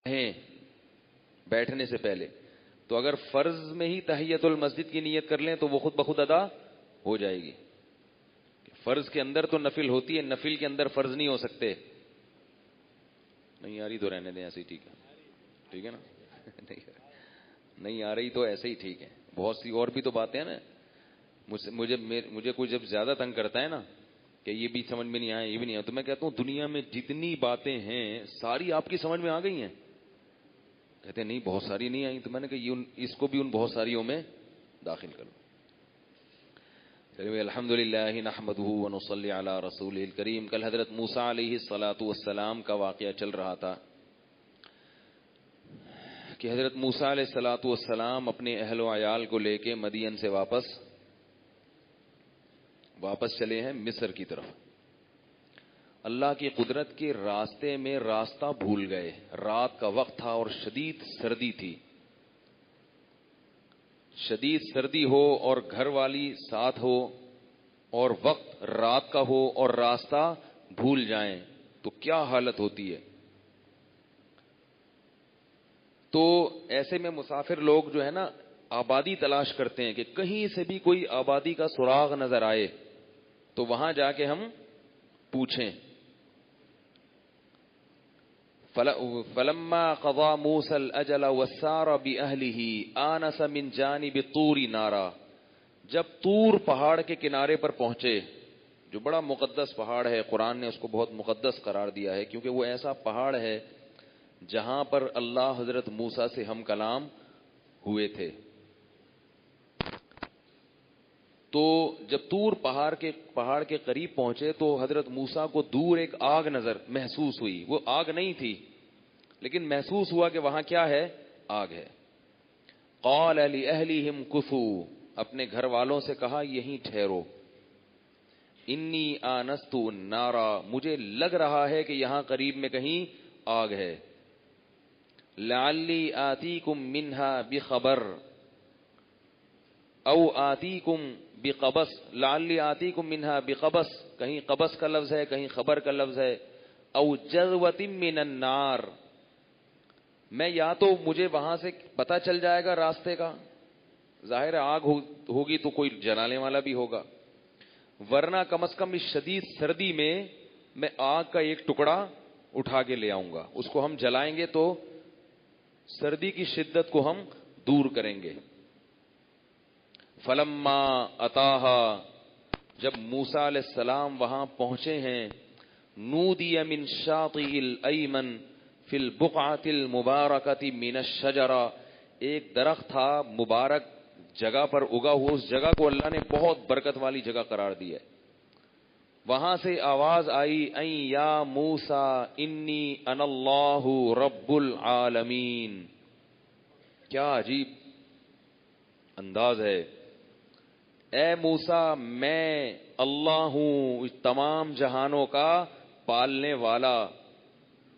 ہیں بیٹھنے سے پہلے، تو اگر فرض میں ہی تحیت المسجد کی نیت کر لیں تو وہ خود بخود ادا ہو جائے گی. فرض کے اندر تو نفل ہوتی ہے، نفل کے اندر فرض نہیں ہو سکتے. نہیں آ رہی تو رہنے دیں ایسے ہی ٹھیک ہے، ٹھیک ہے نا. نہیں آ رہی تو ایسے ہی ٹھیک ہے. بہت سی اور بھی تو باتیں ہیں نا. مجھے کوئی جب زیادہ تنگ کرتا ہے نا کہ یہ بھی سمجھ میں نہیں آیا، یہ بھی نہیں آیا، تو میں کہتا ہوں دنیا میں جتنی باتیں ہیں ساری آپ کی سمجھ میں آ گئی ہیں. کہتے ہیں نہیں بہت ساری نہیں آئی. تو میں نے کہا اس کو بھی ان بہت ساریوں میں داخل کرو. چلیے الحمدللہ نحمدہ ونصلی علی رسولہ الکریم. کل حضرت موسیٰ علیہ الصلاۃ والسلام کا واقعہ چل رہا تھا کہ حضرت موسیٰ علیہ الصلاۃ والسلام اپنے اہل و عیال کو لے کے مدین سے واپس چلے ہیں مصر کی طرف. اللہ کی قدرت کے راستے میں راستہ بھول گئے. رات کا وقت تھا اور شدید سردی تھی. شدید سردی ہو اور گھر والی ساتھ ہو اور وقت رات کا ہو اور راستہ بھول جائیں تو کیا حالت ہوتی ہے. تو ایسے میں مسافر لوگ جو ہے نا آبادی تلاش کرتے ہیں کہ کہیں سے بھی کوئی آبادی کا سراغ نظر آئے تو وہاں جا کے ہم پوچھیں. فلما قضى موسى الاجل وسار باهله آنس من جانب طور نارا. جب طور پہاڑ کے کنارے پر پہنچے، جو بڑا مقدس پہاڑ ہے، قرآن نے اس کو بہت مقدس قرار دیا ہے کیونکہ وہ ایسا پہاڑ ہے جہاں پر اللہ حضرت موسیٰ سے ہم کلام ہوئے تھے. تو جب طور پہاڑ کے قریب پہنچے تو حضرت موسیٰ کو دور ایک آگ محسوس ہوئی. وہ آگ نہیں تھی لیکن محسوس ہوا کہ وہاں کیا ہے؟ آگ ہے. قال لأہلہم کثوا. اپنے گھر والوں سے کہا یہیں ٹھہرو. انی آنست نارا. مجھے لگ رہا ہے کہ یہاں قریب میں کہیں آگ ہے. لعلی آتیکم منہا بخبر او آتیکم بقبس. لعلی آتیکم منہا بقبس، کہیں قبس کا لفظ ہے کہیں خبر کا لفظ ہے. او جذوۃ من النار. میں یا تو مجھے وہاں سے پتہ چل جائے گا راستے کا، ظاہر آگ ہوگی تو کوئی جلانے والا بھی ہوگا، ورنہ کم از کم اس شدید سردی میں آگ کا ایک ٹکڑا اٹھا کے لے آؤں گا. اس کو ہم جلائیں گے تو سردی کی شدت کو ہم دور کریں گے. فلما اتاہا. جب موسیٰ علیہ السلام وہاں پہنچے ہیں، نودی من شاطئ الایمن فی البقعۃ المبارکۃ من الشجرہ. ایک درخت تھا مبارک جگہ پر اگا ہوا، اس جگہ کو اللہ نے بہت برکت والی جگہ قرار دی ہے. وہاں سے آواز آئی ان یا موسیٰ انی انا اللہ رب العالمین. کیا عجیب انداز ہے. اے موسیٰ میں اللہ ہوں تمام جہانوں کا پالنے والا.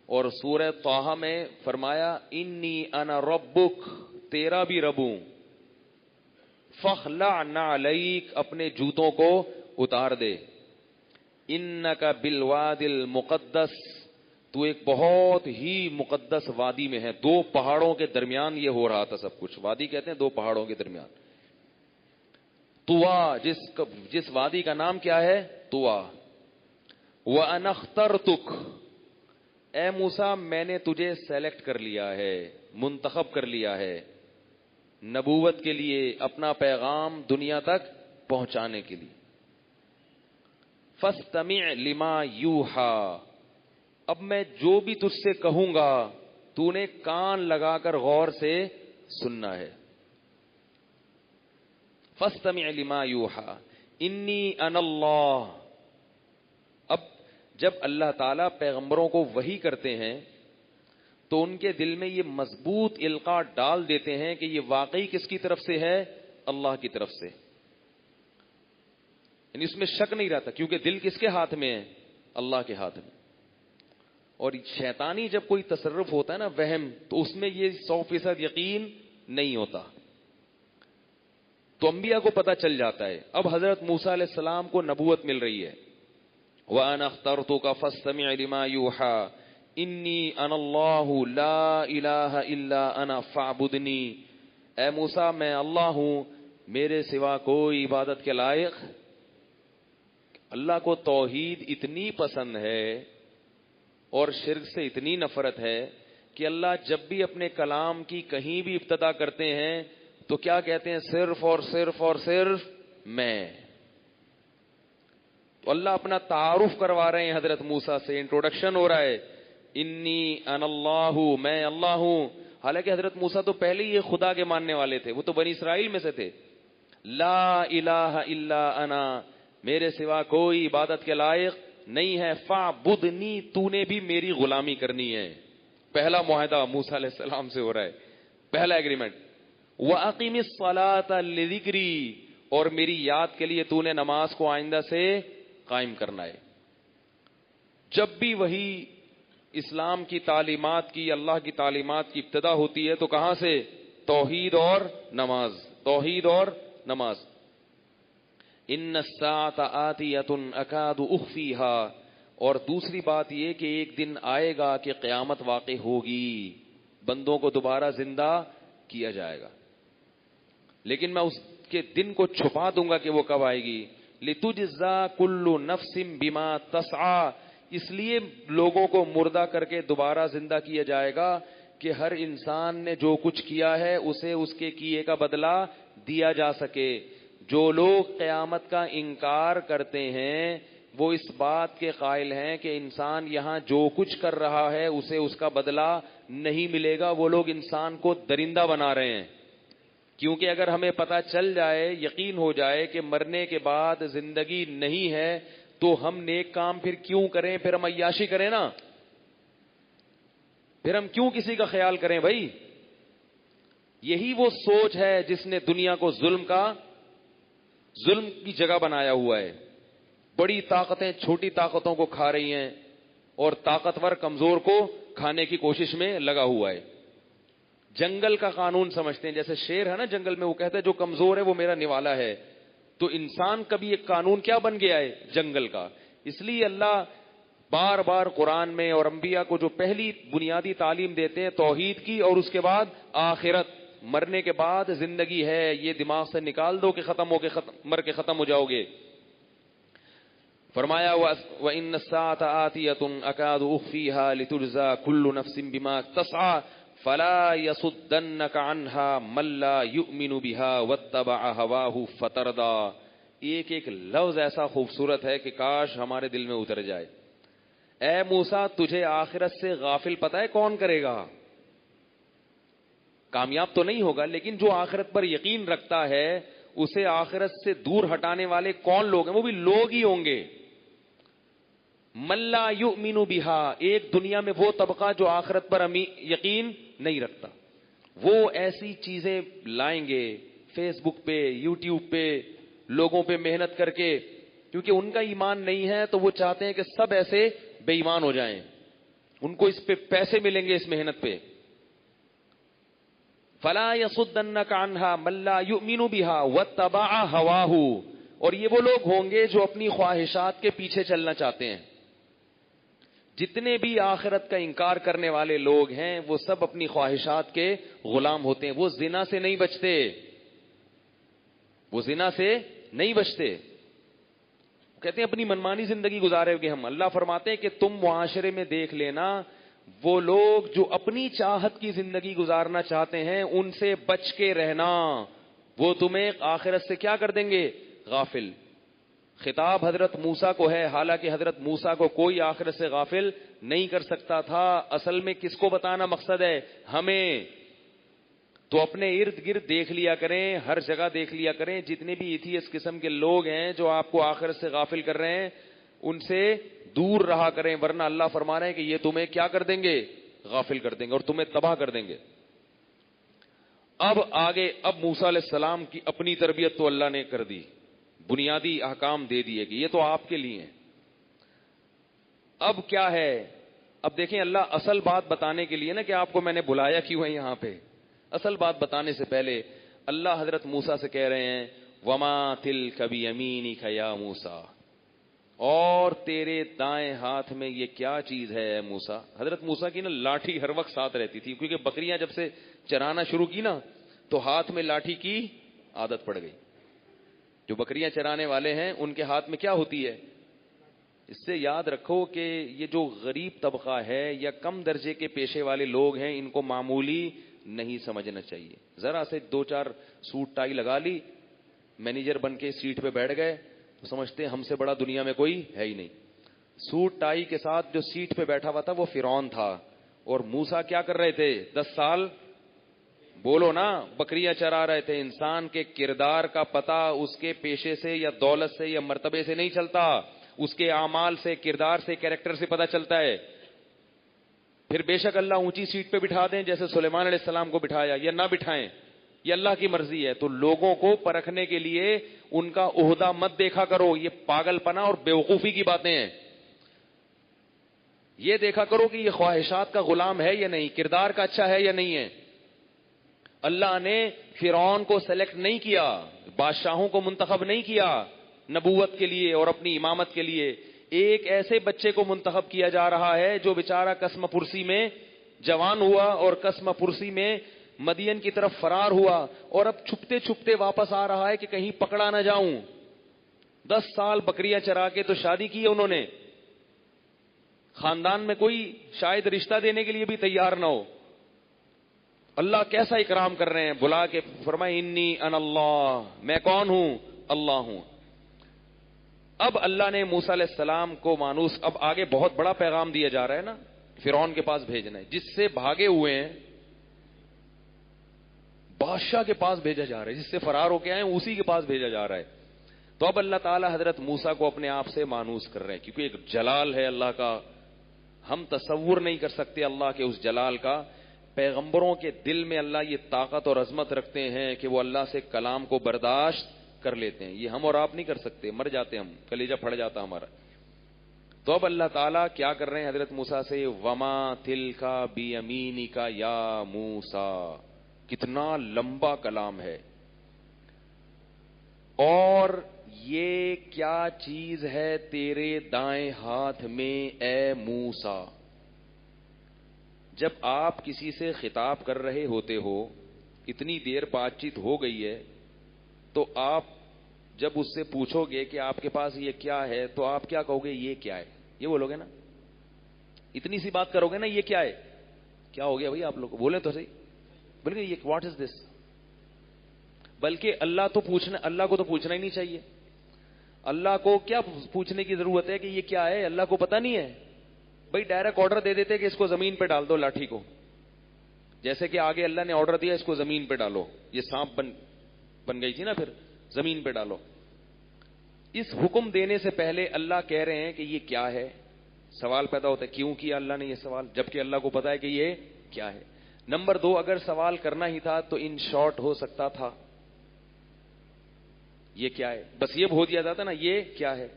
اور سورہ طٰہٰ میں فرمایا انی انا ربک، تیرا بھی رب ہوں. فاخلع نعلیک، اپنے جوتوں کو اتار دے. انک بالوادی المقدس، تو ایک بہت ہی مقدس وادی میں ہے. دو پہاڑوں کے درمیان یہ ہو رہا تھا سب کچھ. وادی کہتے ہیں دو پہاڑوں کے درمیان. طوا، جس وادی کا نام کیا ہے؟ طوا. وَأَنَا اخْتَرْتُكَ، اے موسیٰ میں نے تجھے سلیکٹ کر لیا ہے، منتخب کر لیا ہے نبوت کے لیے، اپنا پیغام دنیا تک پہنچانے کے لیے. فَاسْتَمِعْ لِمَا يُوحَىٰ. اب میں جو بھی تجھ سے کہوں گا تو نے کان لگا کر غور سے سننا ہے. فَاسْتَمِعْ لِمَا يُوحَىٰ إِنِّي أَنَا اللَّهُ. اب جب اللہ تعالیٰ پیغمبروں کو وحی کرتے ہیں تو ان کے دل میں یہ مضبوط القاء ڈال دیتے ہیں کہ یہ واقعی کس کی طرف سے ہے؟ اللہ کی طرف سے. یعنی اس میں شک نہیں رہتا کیونکہ دل کس کے ہاتھ میں ہے؟ اللہ کے ہاتھ میں. اور شیطانی جب کوئی تصرف ہوتا ہے نا، وہم، تو اس میں یہ 100% یقین نہیں ہوتا. تو انبیاء کو پتہ چل جاتا ہے. اب حضرت موسیٰ علیہ السلام کو نبوت مل رہی ہے. وَأَنَا اخْتَرْتُكَ فَاسْتَمِعْ لِمَا يُوحَىٰ انی انا اللہ لا الہ الا انا فاعبدنی، اے موسیٰ میں اللہ ہوں، میرے سوا کوئی عبادت کے لائق۔ اللہ کو توحید اتنی پسند ہے اور شرک سے اتنی نفرت ہے کہ اللہ جب بھی اپنے کلام کی کہیں بھی ابتدا کرتے ہیں تو کیا کہتے ہیں؟ صرف اور صرف اور صرف میں۔ تو اللہ اپنا تعارف کروا رہے ہیں حضرت موسیٰ سے، انٹروڈکشن ہو رہا ہے، انی انا اللہ، میں اللہ ہوں۔ حالانکہ حضرت موسیٰ تو پہلے ہی خدا کے ماننے والے تھے، وہ تو بنی اسرائیل میں سے تھے۔ لا الہ الا انا، میرے سوا کوئی عبادت کے لائق نہیں ہے، فاعبدنی، تو نے بھی میری غلامی کرنی ہے۔ پہلا معاہدہ موسیٰ علیہ السلام سے ہو رہا ہے، پہلا ایگریمنٹ۔ وَأَقِمِ الصَّلَاةَ لِذِكْرِي، اور میری یاد کے لیے تو نے نماز کو آئندہ سے قائم کرنا ہے۔ جب بھی وہی اسلام کی تعلیمات کی، اللہ کی تعلیمات کی ابتدا ہوتی ہے تو کہاں سے؟ توحید اور نماز، توحید اور نماز۔ ان الساعة آتیۃ اکاد اخفیہا، اور دوسری بات یہ کہ ایک دن آئے گا کہ قیامت واقع ہوگی، بندوں کو دوبارہ زندہ کیا جائے گا، لیکن میں اس کے دن کو چھپا دوں گا کہ وہ کب آئے گی۔ لتجزا کل نفس بما تسعی، اس لیے لوگوں کو مردہ کر کے دوبارہ زندہ کیا جائے گا کہ ہر انسان نے جو کچھ کیا ہے اسے اس کے کیے کا بدلہ دیا جا سکے۔ جو لوگ قیامت کا انکار کرتے ہیں وہ اس بات کے قائل ہیں کہ انسان یہاں جو کچھ کر رہا ہے اسے اس کا بدلہ نہیں ملے گا، وہ لوگ انسان کو درندہ بنا رہے ہیں۔ کیونکہ اگر ہمیں پتہ چل جائے، یقین ہو جائے کہ مرنے کے بعد زندگی نہیں ہے تو ہم نیک کام پھر کیوں کریں؟ پھر ہم عیاشی کریں نا، پھر ہم کیوں کسی کا خیال کریں بھائی؟ یہی وہ سوچ ہے جس نے دنیا کو ظلم کی جگہ بنایا ہوا ہے۔ بڑی طاقتیں چھوٹی طاقتوں کو کھا رہی ہیں اور طاقتور کمزور کو کھانے کی کوشش میں لگا ہوا ہے۔ جنگل کا قانون سمجھتے ہیں، جیسے شیر ہے نا جنگل میں، وہ کہتا ہے جو کمزور ہے وہ میرا نوالا ہے۔ تو انسان کا بھی ایک قانون کیا بن گیا ہے؟ جنگل کا۔ اس لیے اللہ بار بار قرآن میں اور انبیاء کو جو پہلی بنیادی تعلیم دیتے ہیں توحید کی، اور اس کے بعد آخرت، مرنے کے بعد زندگی ہے، یہ دماغ سے نکال دو کہ مر کے ختم ہو جاؤ گے۔ فرمایا وَإِنَّ السَّاعَةَ آتِيَةٌ أَكَادُ أُخْفِيهَا لِتُجْزَى كُلُّ نَفْسٍ بِمَا تَسْعَىٰ فَلَا يَصُدَّنَّكَ عَنْهَا مَن لَّا يُؤْمِنُ بِهَا وَاتَّبَعَ هَوَاهُ فَتَرْدَىٰ۔ ایک لفظ ایسا خوبصورت ہے کہ کاش ہمارے دل میں اتر جائے۔ اے موسیٰ، تجھے آخرت سے غافل پتہ ہے کون کرے گا؟ کامیاب تو نہیں ہوگا، لیکن جو آخرت پر یقین رکھتا ہے اسے آخرت سے دور ہٹانے والے کون لوگ ہیں؟ وہ بھی لوگ ہی ہوں گے۔ من لا یؤمن بہا، ایک دنیا میں وہ طبقہ جو آخرت پر یقین نہیں رکھتا، وہ ایسی چیزیں لائیں گے فیس بک پہ، یوٹیوب پہ، لوگوں پہ محنت کر کے، کیونکہ ان کا ایمان نہیں ہے تو وہ چاہتے ہیں کہ سب ایسے بے ایمان ہو جائیں، ان کو اس پہ پیسے ملیں گے اس محنت پہ۔ فلا يصدنك عنها من لا يؤمن بها واتبع هواه، اور یہ وہ لوگ ہوں گے جو اپنی خواہشات کے پیچھے چلنا چاہتے ہیں۔ جتنے بھی آخرت کا انکار کرنے والے لوگ ہیں وہ سب اپنی خواہشات کے غلام ہوتے ہیں، وہ زنا سے نہیں بچتے، وہ زنا سے نہیں بچتے، کہتے ہیں اپنی منمانی زندگی گزارے گے ہم۔ اللہ فرماتے ہیں کہ تم معاشرے میں دیکھ لینا وہ لوگ جو اپنی چاہت کی زندگی گزارنا چاہتے ہیں ان سے بچ کے رہنا، وہ تمہیں آخرت سے کیا کر دیں گے؟ غافل۔ خطاب حضرت موسیٰ کو ہے، حالانکہ حضرت موسیٰ کو کوئی آخرت سے غافل نہیں کر سکتا تھا۔ اصل میں کس کو بتانا مقصد ہے؟ ہمیں۔ تو اپنے ارد گرد دیکھ لیا کریں، ہر جگہ دیکھ لیا کریں، جتنے بھی ایتھیس قسم کے لوگ ہیں جو آپ کو آخرت سے غافل کر رہے ہیں ان سے دور رہا کریں، ورنہ اللہ فرما رہے ہیں کہ یہ تمہیں کیا کر دیں گے؟ غافل کر دیں گے اور تمہیں تباہ کر دیں گے۔ اب آگے، اب موسیٰ علیہ السلام کی اپنی تربیت تو اللہ نے کر دی، بنیادی احکام دے دیے کہ یہ تو آپ کے لیے ہیں۔ اب کیا ہے؟ اب دیکھیں اللہ اصل بات بتانے کے لیے نا کہ آپ کو میں نے بلایا کیوں ہے یہاں پہ، اصل بات بتانے سے پہلے اللہ حضرت موسیٰ سے کہہ رہے ہیں وَمَا تِلْكَ بِيَمِينِكَ يَا مُوسَىٰ، اور تیرے دائیں ہاتھ میں یہ کیا چیز ہے اے موسیٰ. حضرت موسیٰ کی نا لاٹھی ہر وقت ساتھ رہتی تھی, کیونکہ بکریاں جب سے چرانا شروع کی نا تو ہاتھ میں لاٹھی کی عادت پڑ گئی. جو بکریاں چرانے والے ہیں ان کے ہاتھ میں کیا ہوتی ہے؟ اس سے یاد رکھو کہ یہ جو غریب طبقہ ہے یا کم درجے کے پیشے والے لوگ ہیں, ان کو معمولی نہیں سمجھنا چاہیے. ذرا سے 2-4 سوٹ ٹائی لگا لی, مینیجر بن کے سیٹ پہ بیٹھ گئے تو سمجھتے ہیں ہم سے بڑا دنیا میں کوئی ہے ہی نہیں. سوٹ ٹائی کے ساتھ جو سیٹ پہ بیٹھا ہوا تھا وہ فرعون تھا, اور موسیٰ کیا کر رہے تھے؟ 10 سال بولو نا, بکریاں چرا رہے تھے. انسان کے کردار کا پتہ اس کے پیشے سے یا دولت سے یا مرتبے سے نہیں چلتا, اس کے اعمال سے, کردار سے, کیریکٹر سے پتہ چلتا ہے. پھر بے شک اللہ اونچی سیٹ پہ بٹھا دیں جیسے سلیمان علیہ السلام کو بٹھایا, یا نہ بٹھائیں, یہ اللہ کی مرضی ہے. تو لوگوں کو پرکھنے کے لیے ان کا عہدہ مت دیکھا کرو, یہ پاگل پنا اور بیوقوفی کی باتیں ہیں. یہ دیکھا کرو کہ یہ خواہشات کا غلام ہے یا نہیں, کردار کا اچھا ہے یا نہیں ہے. اللہ نے فرعون کو سلیکٹ نہیں کیا, بادشاہوں کو منتخب نہیں کیا نبوت کے لیے اور اپنی امامت کے لیے. ایک ایسے بچے کو منتخب کیا جا رہا ہے جو بیچارہ قسم پرسی میں جوان ہوا اور قسم پرسی میں مدین کی طرف فرار ہوا, اور اب چھپتے چھپتے واپس آ رہا ہے کہ کہیں پکڑا نہ جاؤں. 10 سال بکریاں چرا کے تو شادی کی ہے انہوں نے, خاندان میں کوئی شاید رشتہ دینے کے لیے بھی تیار نہ ہو. اللہ کیسا اکرام کر رہے ہیں, بلا کے فرمائے انی انا اللہ, میں کون ہوں؟ اللہ ہوں. اب اللہ نے موسیٰ علیہ السلام کو مانوس, اب آگے بہت بڑا پیغام دیا جا رہا ہے نا, فرعون کے پاس بھیجنا ہے. جس سے بھاگے ہوئے ہیں بادشاہ کے پاس بھیجا جا رہا ہے, جس سے فرار ہو کے آئے ہیں اسی کے پاس بھیجا جا رہا ہے. تو اب اللہ تعالی حضرت موسیٰ کو اپنے آپ سے مانوس کر رہے ہیں, کیونکہ ایک جلال ہے اللہ کا, ہم تصور نہیں کر سکتے اللہ کے اس جلال کا. پیغمبروں کے دل میں اللہ یہ طاقت اور عظمت رکھتے ہیں کہ وہ اللہ سے کلام کو برداشت کر لیتے ہیں. یہ ہم اور آپ نہیں کر سکتے, مر جاتے ہم, کلیجہ پھٹ جاتا ہمارا. تو اب اللہ تعالیٰ کیا کر رہے ہیں حضرت موسیٰ سے, وما تلکا بیمینکا یا موسیٰ. کتنا لمبا کلام ہے. اور یہ کیا چیز ہے تیرے دائیں ہاتھ میں اے موسیٰ. جب آپ کسی سے خطاب کر رہے ہوتے ہو, اتنی دیر بات چیت ہو گئی ہے, تو آپ جب اس سے پوچھو گے کہ آپ کے پاس یہ کیا ہے, تو آپ کیا کہو گے؟ یہ کیا ہے, یہ بولو گے نا. اتنی سی بات کرو گے نا, یہ کیا ہے, کیا ہو گیا بھائی آپ لوگ, بولیں تو صحیح, بولیں گے یہ واٹ از دس. بلکہ اللہ کو تو پوچھنا ہی نہیں چاہیے. اللہ کو کیا پوچھنے کی ضرورت ہے کہ یہ کیا ہے, اللہ کو پتہ نہیں ہے. بھائی ڈائریکٹ آرڈر دے دیتے کہ اس کو زمین پہ ڈال دو لاٹھی کو, جیسے کہ آگے اللہ نے آرڈر دیا اس کو زمین پہ ڈالو, یہ سانپ بن گئی تھی نا, پھر زمین پہ ڈالو. اس حکم دینے سے پہلے اللہ کہہ رہے ہیں کہ یہ کیا ہے. سوال پیدا ہوتا ہے کیوں کیا اللہ نے یہ سوال, جبکہ اللہ کو پتا ہے کہ یہ کیا ہے. نمبر 2, اگر سوال کرنا ہی تھا تو ان شارٹ ہو سکتا تھا, یہ کیا ہے, بس یہ بھول دیا جاتا نا, یہ کیا ہے.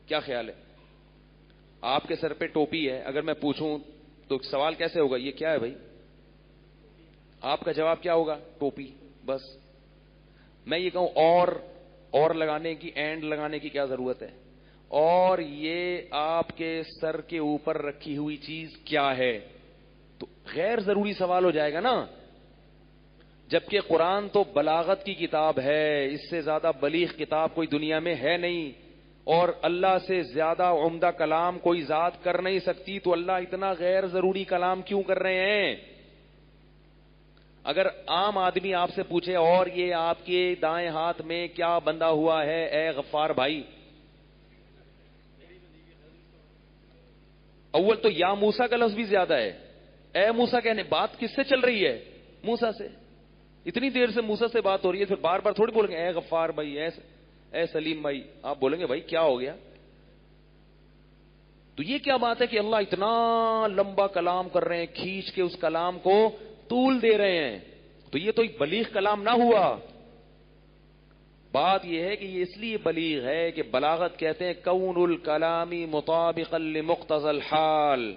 کیا خیال ہے, آپ کے سر پہ ٹوپی ہے, اگر میں پوچھوں تو سوال کیسے ہوگا, یہ کیا ہے بھائی, آپ کا جواب کیا ہوگا؟ ٹوپی. بس میں یہ کہوں اور لگانے کی, اینڈ لگانے کی کیا ضرورت ہے, اور یہ آپ کے سر کے اوپر رکھی ہوئی چیز کیا ہے, تو غیر ضروری سوال ہو جائے گا نا. جبکہ قرآن تو بلاغت کی کتاب ہے, اس سے زیادہ بلیغ کتاب کوئی دنیا میں ہے نہیں, اور اللہ سے زیادہ عمدہ کلام کوئی ذات کر نہیں سکتی. تو اللہ اتنا غیر ضروری کلام کیوں کر رہے ہیں؟ اگر عام آدمی آپ سے پوچھے اور یہ آپ کے دائیں ہاتھ میں کیا بندھا ہوا ہے اے غفار بھائی, اول تو یا موسیٰ کا لفظ بھی زیادہ ہے. اے موسیٰ کہنے, بات کس سے چل رہی ہے؟ موسیٰ سے. اتنی دیر سے موسیٰ سے بات ہو رہی ہے, پھر بار بار تھوڑی بولیں گے اے غفار بھائی, اے سلیم بھائی. آپ بولیں گے بھائی کیا ہو گیا. تو یہ کیا بات ہے کہ اللہ اتنا لمبا کلام کر رہے ہیں, کھینچ کے اس کلام کو طول دے رہے ہیں, تو یہ تو ایک بلیغ کلام نہ ہوا. بات یہ ہے کہ یہ اس لیے بلیغ ہے کہ بلاغت کہتے ہیں کون الکلامی مطابقا لمقتضى الحال,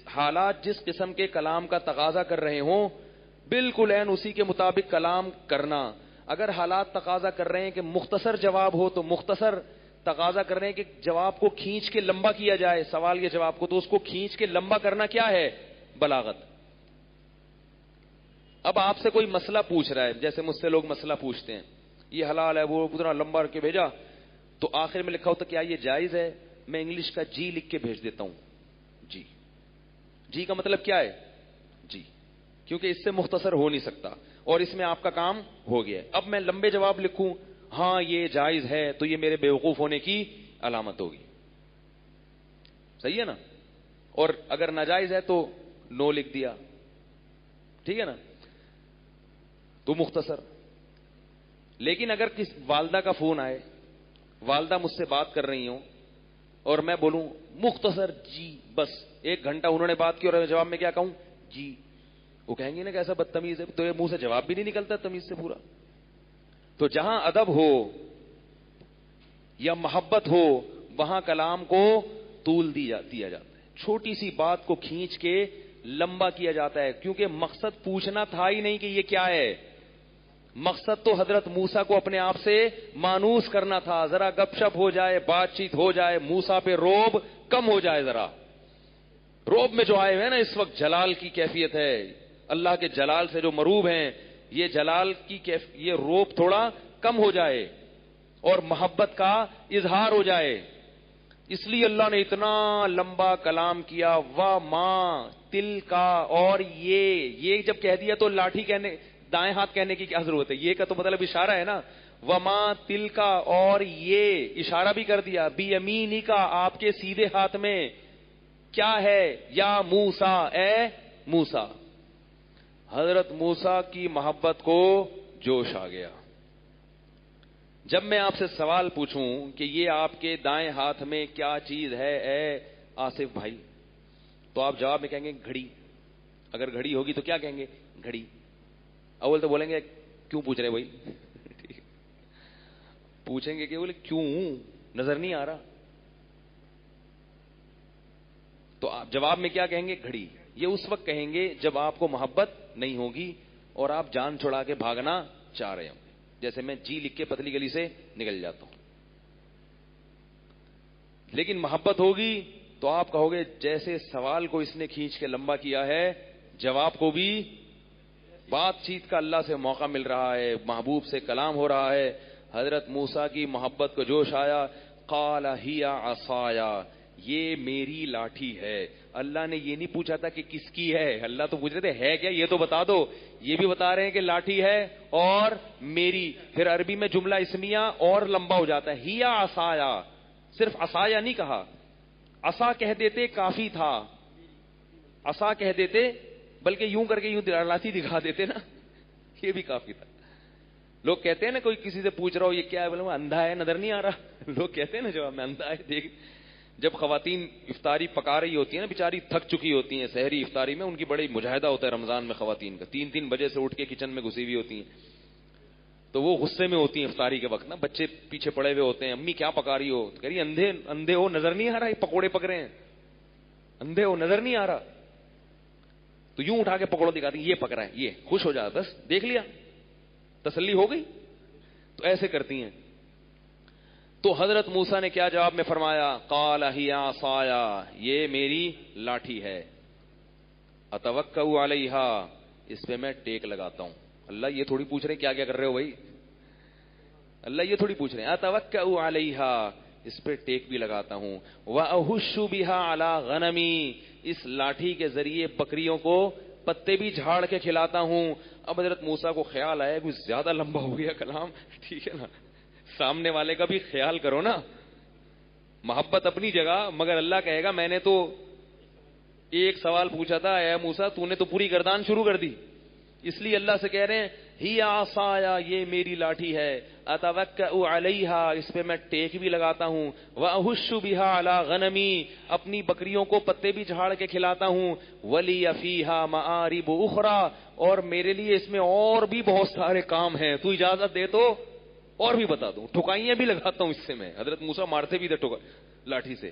حالات جس قسم کے کلام کا تقاضا کر رہے ہوں بالکل عین اسی کے مطابق کلام کرنا. اگر حالات تقاضا کر رہے ہیں کہ مختصر جواب ہو تو مختصر, تقاضا کر رہے ہیں کہ جواب کو کھینچ کے لمبا کیا جائے، سوال کے جواب کو، تو اس کو کھینچ کے لمبا کرنا کیا ہے؟ بلاغت۔ اب آپ سے کوئی مسئلہ پوچھ رہا ہے، جیسے مجھ سے لوگ مسئلہ پوچھتے ہیں، یہ حلال ہے، وہ اتنا لمبا کر کے بھیجا، تو آخر میں لکھا ہوتا کیا یہ جائز ہے؟ میں انگلش کا جی لکھ کے بھیج دیتا ہوں، جی۔ جی کا مطلب کیا ہے؟ جی، کیونکہ اس سے مختصر ہو نہیں سکتا، اور اس میں آپ کا کام ہو گیا ہے۔ اب میں لمبے جواب لکھوں ہاں یہ جائز ہے، تو یہ میرے بیوقوف ہونے کی علامت ہوگی، صحیح ہے نا؟ اور اگر ناجائز ہے تو نو لکھ دیا، ٹھیک ہے نا؟ تو مختصر۔ لیکن اگر کس والدہ کا فون آئے، والدہ مجھ سے بات کر رہی ہوں اور میں بولوں مختصر جی، بس 1 گھنٹہ انہوں نے بات کی اور جواب میں کیا کہوں؟ جی، وہ کہیں گے نا کہ ایسا بدتمیز ہے، تو یہ منہ سے جواب بھی نہیں نکلتا تمیز سے پورا۔ تو جہاں ادب ہو یا محبت ہو وہاں کلام کو طول دیا جاتا ہے، چھوٹی سی بات کو کھینچ کے لمبا کیا جاتا ہے، کیونکہ مقصد پوچھنا تھا ہی نہیں کہ یہ کیا ہے، مقصد تو حضرت موسیٰ کو اپنے آپ سے مانوس کرنا تھا، ذرا گپ شپ ہو جائے، بات چیت ہو جائے، موسیٰ پہ روب کم ہو جائے، ذرا روب میں جو آئے ہوئے نا اس وقت جلال کی کیفیت ہے، اللہ کے جلال سے جو مروب ہیں، یہ جلال کی یہ روب تھوڑا کم ہو جائے اور محبت کا اظہار ہو جائے، اس لیے اللہ نے اتنا لمبا کلام کیا۔ وَمَا تِلْكَ، اور یہ جب کہہ دیا تو لاٹھی کہنے، دائیں ہاتھ کہنے کی کیا ضرورت ہے؟ یہ کا تو مطلب اشارہ ہے نا، وَمَا تِلْكَ، اور یہ اشارہ بھی کر دیا، بِيَمِينِكَ، آپ کے سیدھے ہاتھ میں کیا ہے؟ یا موسیٰ، اے موسیٰ۔ حضرت موسیٰ کی محبت کو جوش آ گیا۔ جب میں آپ سے سوال پوچھوں کہ یہ آپ کے دائیں ہاتھ میں کیا چیز ہے اے آصف بھائی، تو آپ جواب میں کہیں گے گھڑی۔ اگر گھڑی ہوگی تو کیا کہیں گے؟ گھڑی۔ اول تو بولیں گے کیوں پوچھ رہے بھائی، پوچھیں گے کہ بولے کیوں، نظر نہیں آ رہا، تو آپ جواب میں کیا کہیں گے؟ گھڑی۔ یہ اس وقت کہیں گے جب آپ کو محبت نہیں ہوگی اور آپ جان چھڑا کے بھاگنا چاہ رہے ہوں، جیسے میں جی لکھ کے پتلی گلی سے نکل جاتا ہوں۔ لیکن محبت ہوگی تو آپ کہو گے جیسے سوال کو اس نے کھینچ کے لمبا کیا ہے، جواب کو بھی بات چیت کا اللہ سے موقع مل رہا ہے، محبوب سے کلام ہو رہا ہے۔ حضرت موسیٰ کی محبت کو جوش آیا، قال ہی عصایا، یہ میری لاٹھی ہے۔ اللہ نے یہ نہیں پوچھا تھا کہ کس کی ہے، اللہ تو پوچھ رہے تھے ہے کیا، یہ تو بتا دو۔ یہ بھی بتا رہے ہیں کہ لاٹھی ہے اور میری، پھر عربی میں جملہ اسمیہ اور لمبا ہو جاتا ہے، ہی عصایا، صرف عصایا نہیں کہا، عصا کہہ دیتے کافی تھا، عصا کہہ دیتے، بلکہ یوں کر کے یوں لاٹھی دکھا دیتے نا، یہ بھی کافی تھا۔ لوگ کہتے ہیں نا کوئی کسی سے پوچھ رہا ہو یہ کیا ہے، بولے وہ اندھا ہے نظر نہیں آ رہا، لوگ کہتے ہیں نا جواب میں اندھا ہے دیکھ۔ جب خواتین افطاری پکا رہی ہوتی ہیں نا، بیچاری تھک چکی ہوتی ہیں سحری افطاری میں، ان کی بڑی مجاہدہ ہوتا ہے رمضان میں خواتین کا، 3 بجے سے اٹھ کے کچن میں گھسی ہوئی ہوتی ہیں، تو وہ غصے میں ہوتی ہیں افطاری کے وقت نا، بچے پیچھے پڑے ہوئے ہوتے ہیں، امی کیا پکا رہی ہو، کہہ رہی اندھے ہو نظر نہیں آ رہا، یہ پکوڑے پک رہے ہیں، اندھے ہو نظر نہیں آ رہا، تو یوں اٹھا کے پکوڑا دکھاتی ہیں، یہ پک رہا ہے، یہ خوش ہو جاتا، بس دیکھ لیا، تسلی ہو گئی، تو ایسے کرتی ہیں۔ تو حضرت موسیٰ نے کیا جواب میں فرمایا؟ قال ہی عصایا، یہ میری لاٹھی ہے، اتوکأ علیہا، اس پہ میں ٹیک لگاتا ہوں۔ اللہ یہ تھوڑی پوچھ رہے ہیں کیا کیا کر رہے ہو بھائی، اللہ یہ تھوڑی پوچھ رہے ہیں، اتوکأ علیہا، اس پہ ٹیک بھی لگاتا ہوں، واہش بہا علی غنمی، اس لاٹھی کے ذریعے بکریوں کو پتے بھی جھاڑ کے کھلاتا ہوں۔ اب حضرت موسیٰ کو خیال آیا کچھ زیادہ لمبا ہو گیا کلام، ٹھیک ہے نا، سامنے والے کا بھی خیال کرو نا، محبت اپنی جگہ، مگر اللہ کہے گا میں نے تو ایک سوال پوچھا تھا اے موسیٰ، تو نے تو پوری گردان شروع کر دی، اس لیے اللہ سے کہہ رہے ہیں ہی عصایا، یہ میری لاٹھی ہے، اتوکأ علیہا، اس پہ میں ٹیک بھی لگاتا ہوں، واہش بہا علی غنمی، اپنی بکریوں کو پتے بھی جھاڑ کے کھلاتا ہوں، ولی فیہا مآرب اخری، اور میرے لیے اس میں اور بھی بہت سارے کام ہیں، تو اجازت دے تو اور بھی بتا دوں، ٹھکائیاں بھی لگاتا ہوں اس سے میں، حضرت موسیٰ مارتے بھی تھے لاٹھی سے،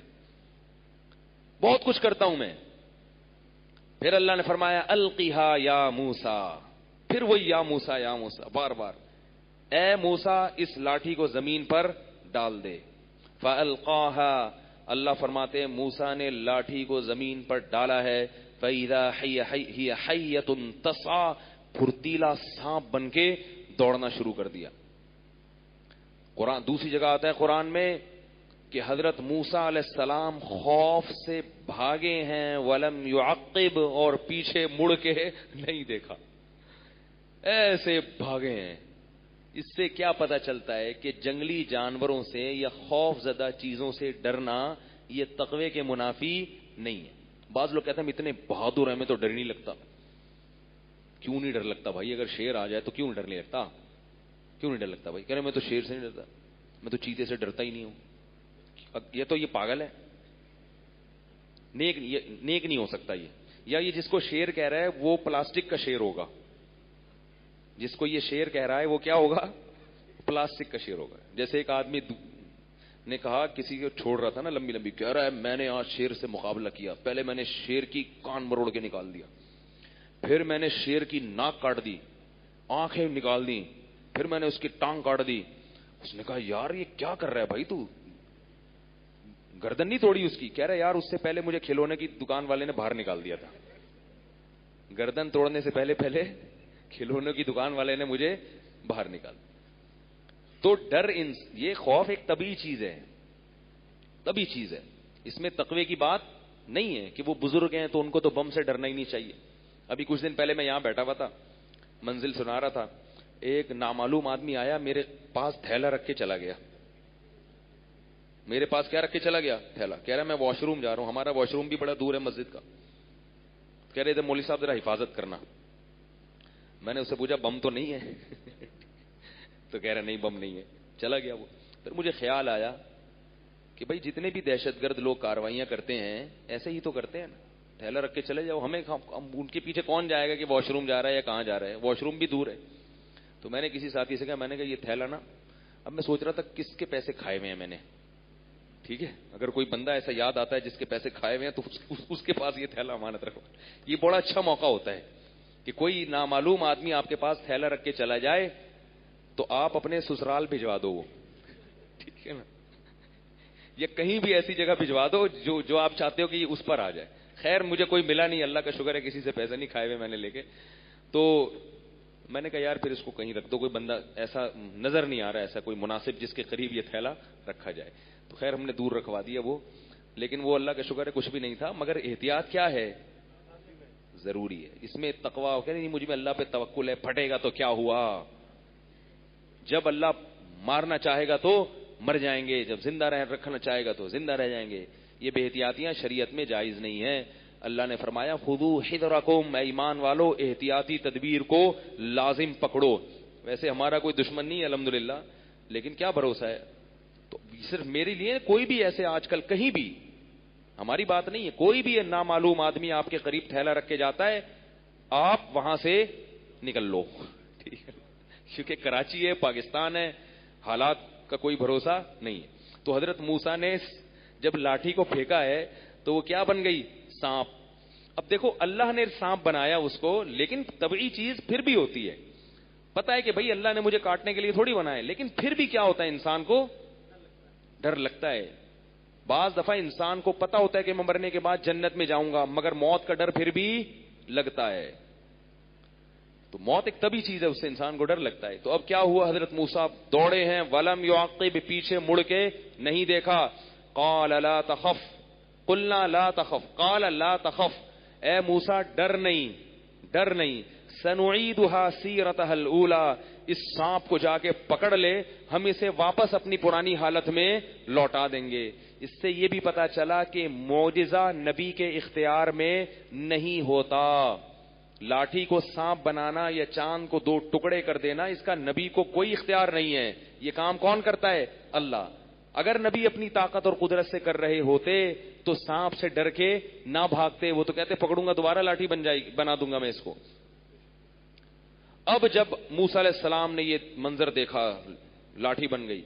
بہت کچھ کرتا ہوں میں۔ پھر اللہ نے فرمایا القیہا یا موسیٰ، پھر وہی یا موسیٰ یا موسیٰ بار بار، اے موسیٰ اس لاٹھی کو زمین پر ڈال دے، فَأَلْقَاهَا، اللہ فرماتے ہیں موسیٰ نے لاٹھی کو زمین پر ڈالا ہے، فَإِذَا هِيَ حَيَّةٌ تَسْعَىٰ، پھرتیلا سانپ بن کے دوڑنا شروع کر دیا۔ قرآن دوسری جگہ آتا ہے قرآن میں کہ حضرت موسیٰ علیہ السلام خوف سے بھاگے ہیں، وَلَمْ يُعَقِّبْ، اور پیچھے مڑ کے نہیں دیکھا، ایسے بھاگے ہیں۔ اس سے کیا پتہ چلتا ہے کہ جنگلی جانوروں سے یا خوف زدہ چیزوں سے ڈرنا یہ تقوی کے منافی نہیں ہے۔ بعض لوگ کہتے ہیں ہم اتنے بہادر ہیں، ہمیں تو ڈر نہیں لگتا۔ کیوں نہیں ڈر لگتا بھائی؟ اگر شیر آ جائے تو کیوں ڈر نہیں لگتا؟ کیوں نہیں ڈر لگتا بھائی؟ کہہ رہے میں تو شیر سے نہیں ڈرتا، میں تو چیتے سے ڈرتا ہی نہیں ہوں۔ یہ پاگل ہے، نیک نہیں ہو سکتا یہ، یا یہ جس کو شیر کہہ رہا ہے وہ پلاسٹک کا شیر ہوگا، جس کو یہ شیر کہہ رہا ہے وہ کیا ہوگا؟ پلاسٹک کا شیر ہوگا۔ جیسے ایک آدمی نے کہا کسی کو چھوڑ رہا تھا نا لمبی لمبی، کہہ رہا ہے میں نے آج شیر سے مقابلہ کیا، پہلے میں نے شیر کی کان مروڑ کے نکال دیا، پھر میں نے شیر کی ناک کاٹ دی، آنکھیں نکال دی، پھر میں نے اس کی ٹانگ کاٹ دی۔ اس نے کہا یار یہ کیا کر رہا ہے بھائی، تو گردن نہیں توڑی اس کی؟ کہہ رہا ہے یار اس سے پہلے مجھے کھلونے کی دکان والے نے باہر نکال دیا تھا، گردن توڑنے سے پہلے کھلونے کی دکان والے نے مجھے باہر نکال۔ تو ڈر یہ خوف ایک طبیعی چیز ہے، طبیعی چیز ہے، اس میں تقوی کی بات نہیں ہے کہ وہ بزرگ ہیں تو ان کو تو بم سے ڈرنا ہی نہیں چاہیے۔ ابھی کچھ دن پہلے میں یہاں بیٹھا ہوا تھا، منزل سنا رہا تھا، ایک نامعلوم آدمی آیا میرے پاس تھیلا رکھ کے چلا گیا۔ میرے پاس کیا رکھ کے چلا گیا؟ تھیلا۔ کہہ رہا میں واش روم جا رہا ہوں، ہمارا واش روم بھی بڑا دور ہے مسجد کا۔ کہہ رہے تھے مولوی صاحب ذرا حفاظت کرنا۔ میں نے اس سے پوچھا بم تو نہیں ہے؟ تو کہہ رہا نہیں بم نہیں ہے، چلا گیا وہ۔ پھر مجھے خیال آیا کہ بھائی جتنے بھی دہشت گرد لوگ کاروائیاں کرتے ہیں ایسے ہی تو کرتے ہیں نا، تھیلا رکھ کے چلے جاؤ، ہمیں ان کے پیچھے کون جائے گا کہ واش روم جا رہا ہے یا کہاں جا رہا ہے، واش روم بھی دور ہے۔ تو میں نے کسی ساتھی سے کہا، میں نے کہا یہ تھیلا نا، اب میں سوچ رہا تھا کس کے پیسے کھائے ہوئے ہیں میں نے، ٹھیک ہے، اگر کوئی بندہ ایسا یاد آتا ہے جس کے پیسے کھائے ہوئے ہیں تو اس کے پاس یہ تھیلا امانت رکھو۔ یہ بڑا اچھا موقع ہوتا ہے کہ کوئی نامعلوم آدمی آپ کے پاس تھیلا رکھ کے چلا جائے تو آپ اپنے سسرال بھجوا دو وہ، ٹھیک ہے نا، یا کہیں بھی ایسی جگہ بھجوا دو جو آپ چاہتے ہو کہ اس پر آ جائے۔ خیر مجھے کوئی ملا نہیں، اللہ کا شکر ہے، کسی سے پیسے نہیں کھائے ہوئے میں نے لے کے۔ تو میں نے کہا یار پھر اس کو کہیں رکھ دو، کوئی بندہ ایسا نظر نہیں آ رہا ایسا کوئی مناسب جس کے قریب یہ تھیلا رکھا جائے۔ تو خیر ہم نے دور رکھوا دیا وہ، لیکن وہ اللہ کا شکر ہے کچھ بھی نہیں تھا، مگر احتیاط کیا ہے؟ ضروری ہے۔ اس میں تقوی ہو کہ نہیں مجھ میں اللہ پہ توکل ہے، پھٹے گا تو کیا ہوا، جب اللہ مارنا چاہے گا تو مر جائیں گے، جب زندہ رکھنا چاہے گا تو زندہ رہ جائیں گے۔ یہ بے احتیاطیاں شریعت میں جائز نہیں ہے۔ اللہ نے فرمایا خذو حذرکم، اے ایمان والو احتیاطی تدبیر کو لازم پکڑو۔ ویسے ہمارا کوئی دشمن نہیں ہے الحمدللہ، لیکن کیا بھروسہ ہے، تو صرف میرے لیے کوئی بھی ایسے آج کل کہیں بھی ہماری بات نہیں ہے، کوئی بھی نامعلوم آدمی آپ کے قریب تھیلا رکھ کے جاتا ہے آپ وہاں سے نکل لو، ٹھیک ہے، کیونکہ کراچی ہے، پاکستان ہے، حالات کا کوئی بھروسہ نہیں ہے۔ تو حضرت موسیٰ نے جب لاٹھی کو پھینکا ہے تو وہ کیا بن گئی؟ سانپ۔ اب دیکھو اللہ نے سانپ بنایا اس کو، لیکن طبعی چیز پھر بھی ہوتی ہے، پتا ہے کہ بھائی اللہ نے مجھے کاٹنے کے لیے تھوڑی بنایا، لیکن پھر بھی کیا ہوتا ہے انسان کو ڈر لگتا ہے۔ بعض دفعہ انسان کو پتا ہوتا ہے کہ میں مرنے کے بعد جنت میں جاؤں گا، مگر موت کا ڈر پھر بھی لگتا ہے۔ تو موت ایک طبعی چیز ہے، اس سے انسان کو ڈر لگتا ہے۔ تو اب کیا ہوا؟ حضرت موسیٰ دوڑے ہیں، ولم یعقب، پیچھے مڑ کے نہیں دیکھا۔ قال لا تخف، قلنا لا تخف، قال لا تخف، اے موسیٰ ڈر نہیں، سنعیدها سیرتها الاولى، اس سانپ کو جا کے پکڑ لے، ہم اسے واپس اپنی پرانی حالت میں لوٹا دیں گے۔ اس سے یہ بھی پتا چلا کہ معجزہ نبی کے اختیار میں نہیں ہوتا۔ لاٹھی کو سانپ بنانا یا چاند کو دو ٹکڑے کر دینا، اس کا نبی کو کوئی اختیار نہیں ہے، یہ کام کون کرتا ہے؟ اللہ۔ اگر نبی اپنی طاقت اور قدرت سے کر رہے ہوتے تو سانپ سے ڈر کے نہ بھاگتے، وہ تو کہتے پکڑوں گا دوبارہ لاٹھی بنا دوں گا میں اس کو۔ اب جب موسیٰ علیہ السلام نے یہ منظر دیکھا، لاٹھی بن گئی،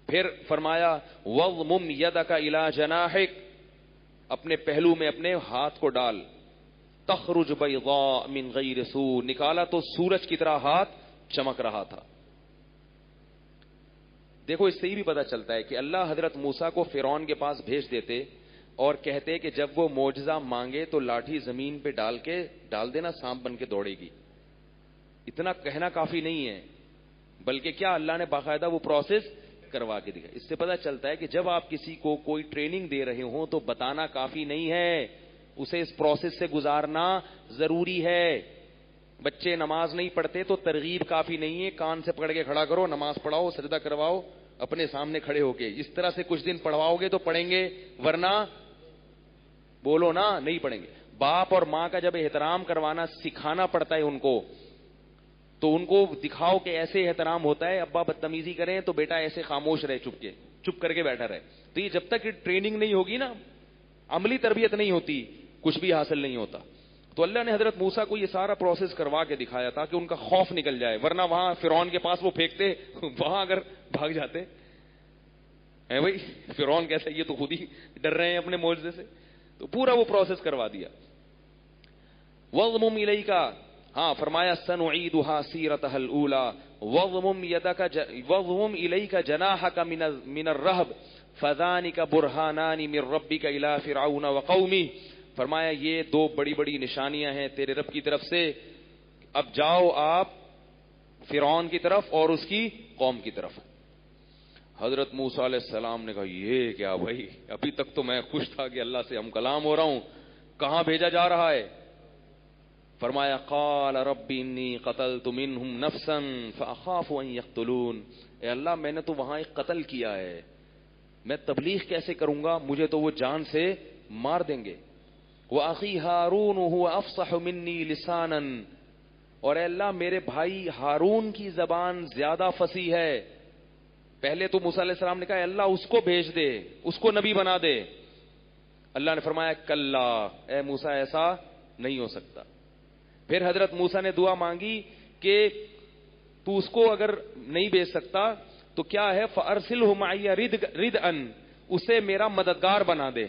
پھر فرمایا وَضْمُمْ يَدَكَ إِلَى جَنَاحِكَ، اپنے پہلو میں اپنے ہاتھ کو ڈال، تخرج بیضاء من غیر سوء، نکالا تو سورج کی طرح ہاتھ چمک رہا تھا۔ دیکھو اس سے ہی بھی پتہ چلتا ہے کہ اللہ حضرت موسیٰ کو فرعون کے پاس بھیج دیتے اور کہتے کہ جب وہ معجزہ مانگے تو لاٹھی زمین پہ ڈال دینا، سانپ بن کے دوڑے گی. اتنا کہنا کافی نہیں ہے، بلکہ کیا اللہ نے باقاعدہ وہ پروسیس کروا کے دکھا. اس سے پتہ چلتا ہے کہ جب آپ کسی کو کوئی ٹریننگ دے رہے ہوں تو بتانا کافی نہیں ہے، اسے اس پروسیس سے گزارنا ضروری ہے. بچے نماز نہیں پڑھتے تو ترغیب کافی نہیں ہے، کان سے پکڑ کے کھڑا کرو، نماز پڑھاؤ، سجدہ کرواؤ اپنے سامنے کھڑے ہو کے. اس طرح سے کچھ دن پڑھواؤ گے تو پڑھیں گے، ورنہ بولو نا نہیں پڑھیں گے. باپ اور ماں کا جب احترام کروانا سکھانا پڑتا ہے ان کو، تو ان کو دکھاؤ کہ ایسے احترام ہوتا ہے. ابا بدتمیزی کریں تو بیٹا ایسے خاموش رہے، چپ کر کے بیٹھا رہے. تو یہ جب تک ٹریننگ نہیں ہوگی نا، عملی تربیت نہیں ہوتی، کچھ بھی حاصل نہیں ہوتا. تو اللہ نے حضرت موسیٰ کو یہ سارا پروسیس کروا کے دکھایا تھا کہ ان کا خوف نکل جائے، ورنہ وہاں فرعون کے پاس وہ پھینکتے، وہاں اگر بھاگ جاتے ہیں بھائی فرعون کیسے، یہ تو خود ہی ڈر رہے ہیں اپنے معجزے سے. تو پورا وہ پروسیس کروا دیا. وَضْمُمْ إِلَيْكَ، ہاں فرمایا سَنُعِيدُهَا سِيرَتَهَا الْأُولَى وَضْمُمْ إِلَيْكَ جَنَاحَكَ مِنَ الرَّهْبِ فَذَانِكَ بُرْهَانَانِ مِنْ رَبِّكَ إِلَى فِرْعَوْنَ وَقَوْمِهِ. فرمایا یہ دو بڑی بڑی نشانیاں ہیں تیرے رب کی طرف سے، اب جاؤ آپ فرعون کی طرف اور اس کی قوم کی طرف. حضرت موسیٰ علیہ السلام نے کہا یہ کیا بھائی، ابھی تک تو میں خوش تھا کہ اللہ سے ہم کلام ہو رہا ہوں، کہاں بھیجا جا رہا ہے؟ فرمایا قال رب انی قتلت منہم نفسا فاخاف ان یقتلون. اے اللہ میں نے تو وہاں ایک قتل کیا ہے، میں تبلیغ کیسے کروں گا، مجھے تو وہ جان سے مار دیں گے. وَأَخِي هَارُونُ هُوَ أَفْصَحُ مِنِّي لِسَانًا، اور اے اللہ میرے بھائی ہارون کی زبان زیادہ فصیح ہے. پہلے تو موسیٰ علیہ السلام نے کہا اے اللہ اس کو بھیج دے، اس کو نبی بنا دے. اللہ نے فرمایا کلا، اے موسیٰ ایسا نہیں ہو سکتا. پھر حضرت موسیٰ نے دعا مانگی کہ تو اس کو اگر نہیں بھیج سکتا تو کیا ہے فَأَرْسِلْهُ مَعِيَ رِدْءً، اسے میرا مددگار بنا دے.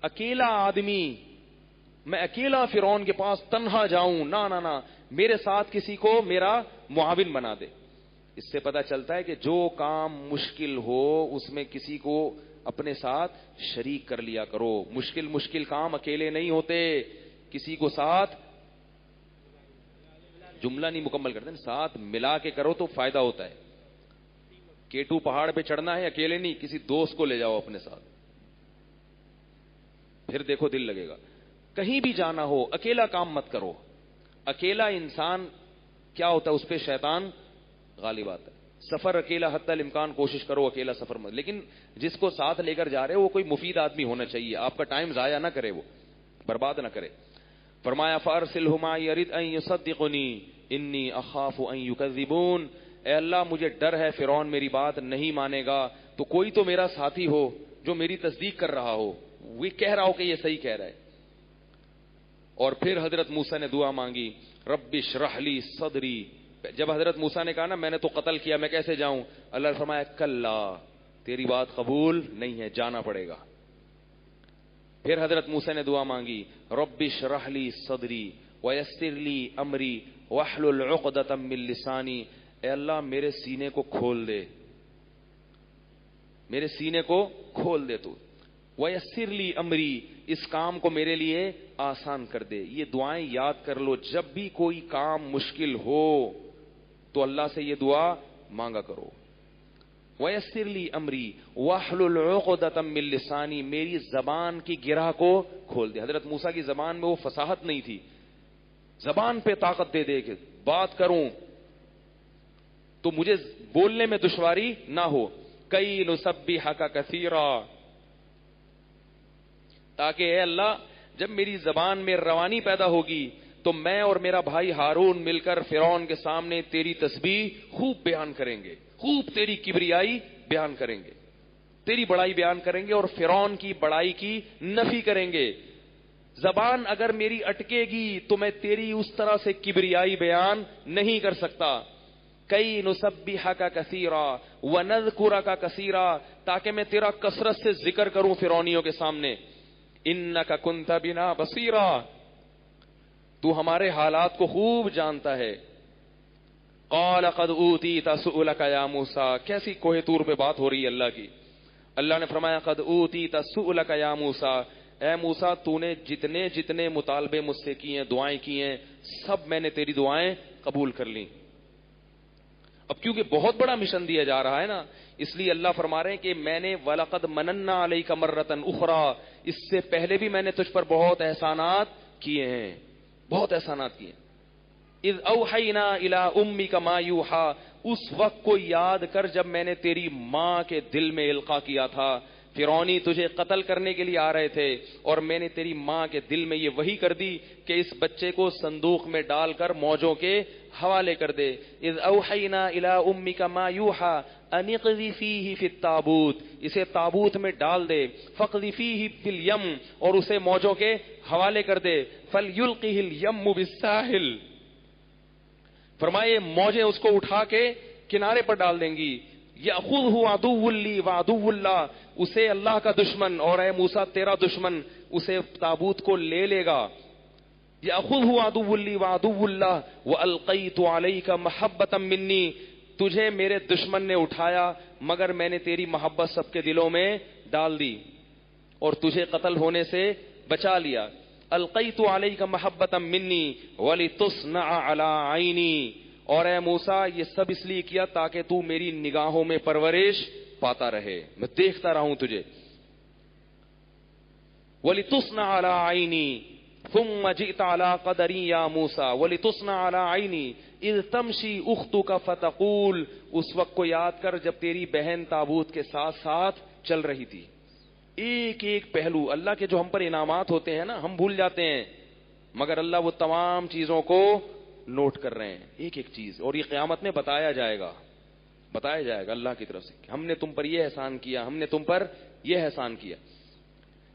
اکیلا آدمی، میں اکیلا فرعون کے پاس تنہا جاؤں، نہ میرے ساتھ کسی کو میرا معاون بنا دے. اس سے پتہ چلتا ہے کہ جو کام مشکل ہو اس میں کسی کو اپنے ساتھ شریک کر لیا کرو. مشکل کام اکیلے نہیں ہوتے، کسی کو ساتھ، جملہ نہیں مکمل کرتے، ساتھ ملا کے کرو تو فائدہ ہوتا ہے. کیٹو پہاڑ پہ چڑھنا ہے اکیلے نہیں، کسی دوست کو لے جاؤ اپنے ساتھ، پھر دیکھو دل لگے گا. کہیں بھی جانا ہو اکیلا کام مت کرو. اکیلا انسان کیا ہوتا ہے، اس پہ شیطان غالب آتا ہے. سفر اکیلا حتی الامکان کوشش کرو اکیلا سفر مت، لیکن جس کو ساتھ لے کر جا رہے ہو وہ کوئی مفید آدمی ہونا چاہیے، آپ کا ٹائم ضائع نہ کرے، وہ برباد نہ کرے. فرمایا فَأَرْسِلْهُ مَعِيَ رِدْءً يُصَدِّقُنِي إِنِّي أَخَافُ أَن يُكَذِّبُونِ. اے اللہ مجھے ڈر ہے فرعون میری بات نہیں مانے گا، تو کوئی تو میرا ساتھی ہو جو میری تصدیق کر رہا ہو، وہ کہہ رہا ہو کہ یہ صحیح کہہ رہا ہے. اور پھر حضرت موسیٰ نے دعا مانگی رب اشرح لی صدری. جب حضرت موسیٰ نے کہا نا میں نے تو قتل کیا، میں کیسے جاؤں، اللہ نے فرمایا کلا، تیری بات قبول نہیں ہے، جانا پڑے گا. پھر حضرت موسیٰ نے دعا مانگی رب اشرح لی صدری ویسر لی امری واحلل عقدۃ من لسانی. اے اللہ میرے سینے کو کھول دے، میرے سینے کو کھول دے تو. ویسر لی امری، اس کام کو میرے لیے آسان کر دے. یہ دعائیں یاد کر لو، جب بھی کوئی کام مشکل ہو تو اللہ سے یہ دعا مانگا کرو. ویسر لی امری واحلل عقدۃ من لسانی، میری زبان کی گرہ کو کھول دے. حضرت موسیٰ کی زبان میں وہ فصاحت نہیں تھی، زبان پہ طاقت دے دے کہ بات کروں تو مجھے بولنے میں دشواری نہ ہو. کئی نسبحک کثیرا، تاکہ اے اللہ جب میری زبان میں روانی پیدا ہوگی تو میں اور میرا بھائی ہارون مل کر فرعون کے سامنے تیری تسبیح خوب بیان کریں گے، خوب تیری کبریائی بیان کریں گے، تیری بڑائی بیان کریں گے اور فرعون کی بڑائی کی نفی کریں گے. زبان اگر میری اٹکے گی تو میں تیری اس طرح سے کبریائی بیان نہیں کر سکتا. کئی نسبحک کثیرا ونذکرک کثیرا، تاکہ میں تیرا کثرت سے ذکر کروں فرعونیوں کے سامنے. انک کنت بنا بصیرا، تو ہمارے حالات کو خوب جانتا ہے. قال قد اوتیت سؤلک یا موسیٰ. کیسی کوہ طور پہ بات ہو رہی ہے اللہ کی. اللہ نے فرمایا قد اوتیت سؤلک یا موسیٰ، اے موسیٰ تو نے جتنے جتنے مطالبے مجھ سے کیے ہیں، دعائیں کی ہیں، سب میں نے تیری دعائیں قبول کر لیں. اب کیونکہ بہت بڑا مشن دیا جا رہا ہے نا، اس لیے اللہ فرما رہے ہیں کہ میں نے وَلَقَدْ مَنَنَّا عَلَيْكَ مَرَّةً أُخْرَىٰ، اس سے پہلے بھی میں نے تجھ پر بہت احسانات کیے ہیں، بہت احسانات کیے ہیں. اذ اوحینا الی امک ما یوحی، اس وقت کو یاد کر جب میں نے تیری ماں کے دل میں القا کیا تھا. فرعونی تجھے قتل کرنے کے لیے آ رہے تھے اور میں نے تیری ماں کے دل میں یہ وحی کر دی کہ اس بچے کو صندوق میں ڈال کر موجوں کے حوالے کر دے. اذ اوحینا الی امک ما یوحی ان اقذفیہ فی التابوت، اسے تابوت میں ڈال دے. فاقذفیہ فی الیم، اور اسے موجوں کے حوالے کر دے. فلیلقہ الیم بالساحل، فرمائے موجیں اس کو اٹھا کے کنارے پر ڈال دیں گی. یأخذہ عدو لی وعدو اللہ، اسے اللہ کا دشمن اور اے موسیٰ تیرا دشمن اسے تابوت کو لے لے گا. یأخذہ عدو لی وعدو اللہ والقیت علیک محبۃ منی، تجھے میرے دشمن نے اٹھایا مگر میں نے تیری محبت سب کے دلوں میں ڈال دی اور تجھے قتل ہونے سے بچا لیا. القیت علیک محبۃ منی ولتصنع علی عینی، اور اے موسیٰ یہ سب اس لیے کیا تاکہ تو میری نگاہوں میں پرورش پاتا رہے، میں دیکھتا رہوں تجھے. ولتصنع علی عینی ثم جئت علی قدری یا موسیٰ ولتصنع علی عینی اذ تمشی اختک فتقول، اس وقت کو یاد کر جب تیری بہن تابوت کے ساتھ ساتھ چل رہی تھی. ایک ایک پہلو اللہ کے جو ہم پر انعامات ہوتے ہیں نا، ہم بھول جاتے ہیں، مگر اللہ وہ تمام چیزوں کو نوٹ کر رہے ہیں، ایک ایک چیز. اور یہ قیامت میں بتایا جائے گا اللہ کی طرف سے کہ ہم نے تم پر یہ احسان کیا، ہم نے تم پر یہ احسان کیا.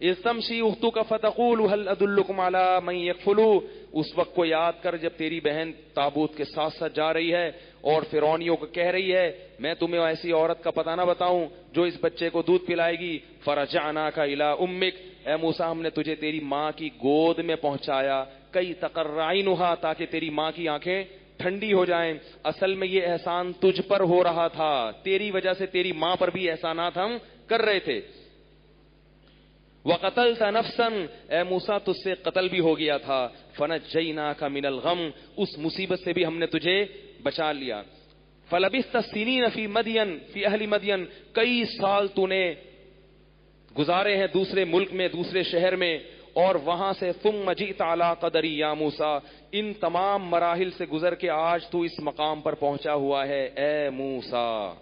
اذ تمشی اختک فتقول هل ادلکم علی من یکفلو، اس وقت کو یاد کر جب تیری بہن تابوت کے ساتھ ساتھ جا رہی ہے اور فرعونیوں کو کہہ رہی ہے میں تمہیں ایسی عورت کا پتہ نہ بتاؤں جو اس بچے کو دودھ پلائے گی. فرجعناک الی امک، اے موسیٰ ہم نے تجھے تیری ماں کی گود میں پہنچایا. کئی تقر عینھا، تاکہ تیری ماں کی آنکھیں ٹھنڈی ہو جائیں. اصل میں یہ احسان تجھ پر ہو رہا تھا، تیری وجہ سے تیری ماں پر بھی احسانات ہم کر رہے تھے. وقتلت نفسا، اے موسیٰ تجھ سے قتل بھی ہو گیا تھا. فنجیناک من الغم، اس مصیبت سے بھی ہم نے تجھے بچا لیا. فلبثت سنین فی مدین فی اہل مدین، کئی سال تو نے گزارے ہیں دوسرے ملک میں، دوسرے شہر میں، اور وہاں سے ثم جئت علی قدری یا موسیٰ، ان تمام مراحل سے گزر کے آج تو اس مقام پر پہنچا ہوا ہے اے موسیٰ.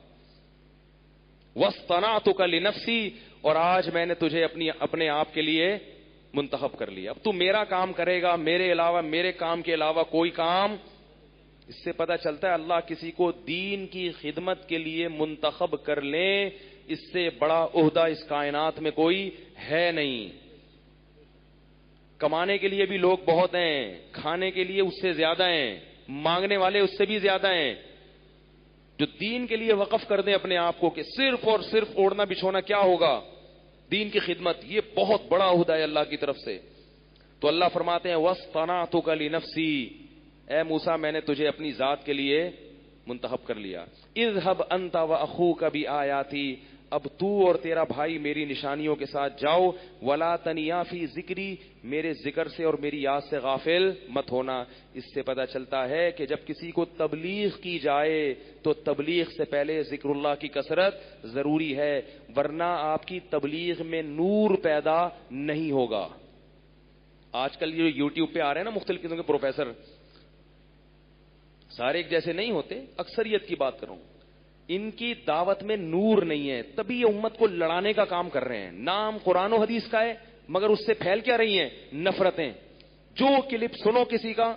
واصطنعتک لنفسی، اور آج میں نے تجھے اپنے آپ کے لیے منتخب کر لیا. اب تو میرا کام کرے گا، میرے علاوہ، میرے کام کے علاوہ کوئی کام. اس سے پتہ چلتا ہے اللہ کسی کو دین کی خدمت کے لیے منتخب کر لیں، اس سے بڑا عہدہ اس کائنات میں کوئی ہے نہیں. کمانے کے لیے بھی لوگ بہت ہیں، کھانے کے لیے اس سے زیادہ ہیں، مانگنے والے اس سے بھی زیادہ ہیں. جو دین کے لیے وقف کر دیں اپنے آپ کو کہ صرف اور صرف اوڑھنا بچھونا کیا ہوگا، دین کی خدمت، یہ بہت بڑا عہدہ ہے اللہ کی طرف سے. تو اللہ فرماتے ہیں وَاصْطَنَعْتُكَ لِنَفْسِي، اے موسیٰ میں نے تجھے اپنی ذات کے لیے منتخب کر لیا. اذهب انت واخوك بآیاتی، اب تو اور تیرا بھائی میری نشانیوں کے ساتھ جاؤ. ولا تنیا فی ذکری، میرے ذکر سے اور میری یاد سے غافل مت ہونا. اس سے پتہ چلتا ہے کہ جب کسی کو تبلیغ کی جائے تو تبلیغ سے پہلے ذکر اللہ کی کثرت ضروری ہے، ورنہ آپ کی تبلیغ میں نور پیدا نہیں ہوگا. آج کل یہ یوٹیوب پہ آ رہے ہیں نا مختلف قسم کے پروفیسر، سارے ایک جیسے نہیں ہوتے، اکثریت کی بات کروں، ان کی دعوت میں نور نہیں ہے، تبھی یہ امت کو لڑانے کا کام کر رہے ہیں. نام قرآن و حدیث کا ہے مگر اس سے پھیل کیا رہی ہیں؟ نفرتیں. جو کلپ سنو کسی کا،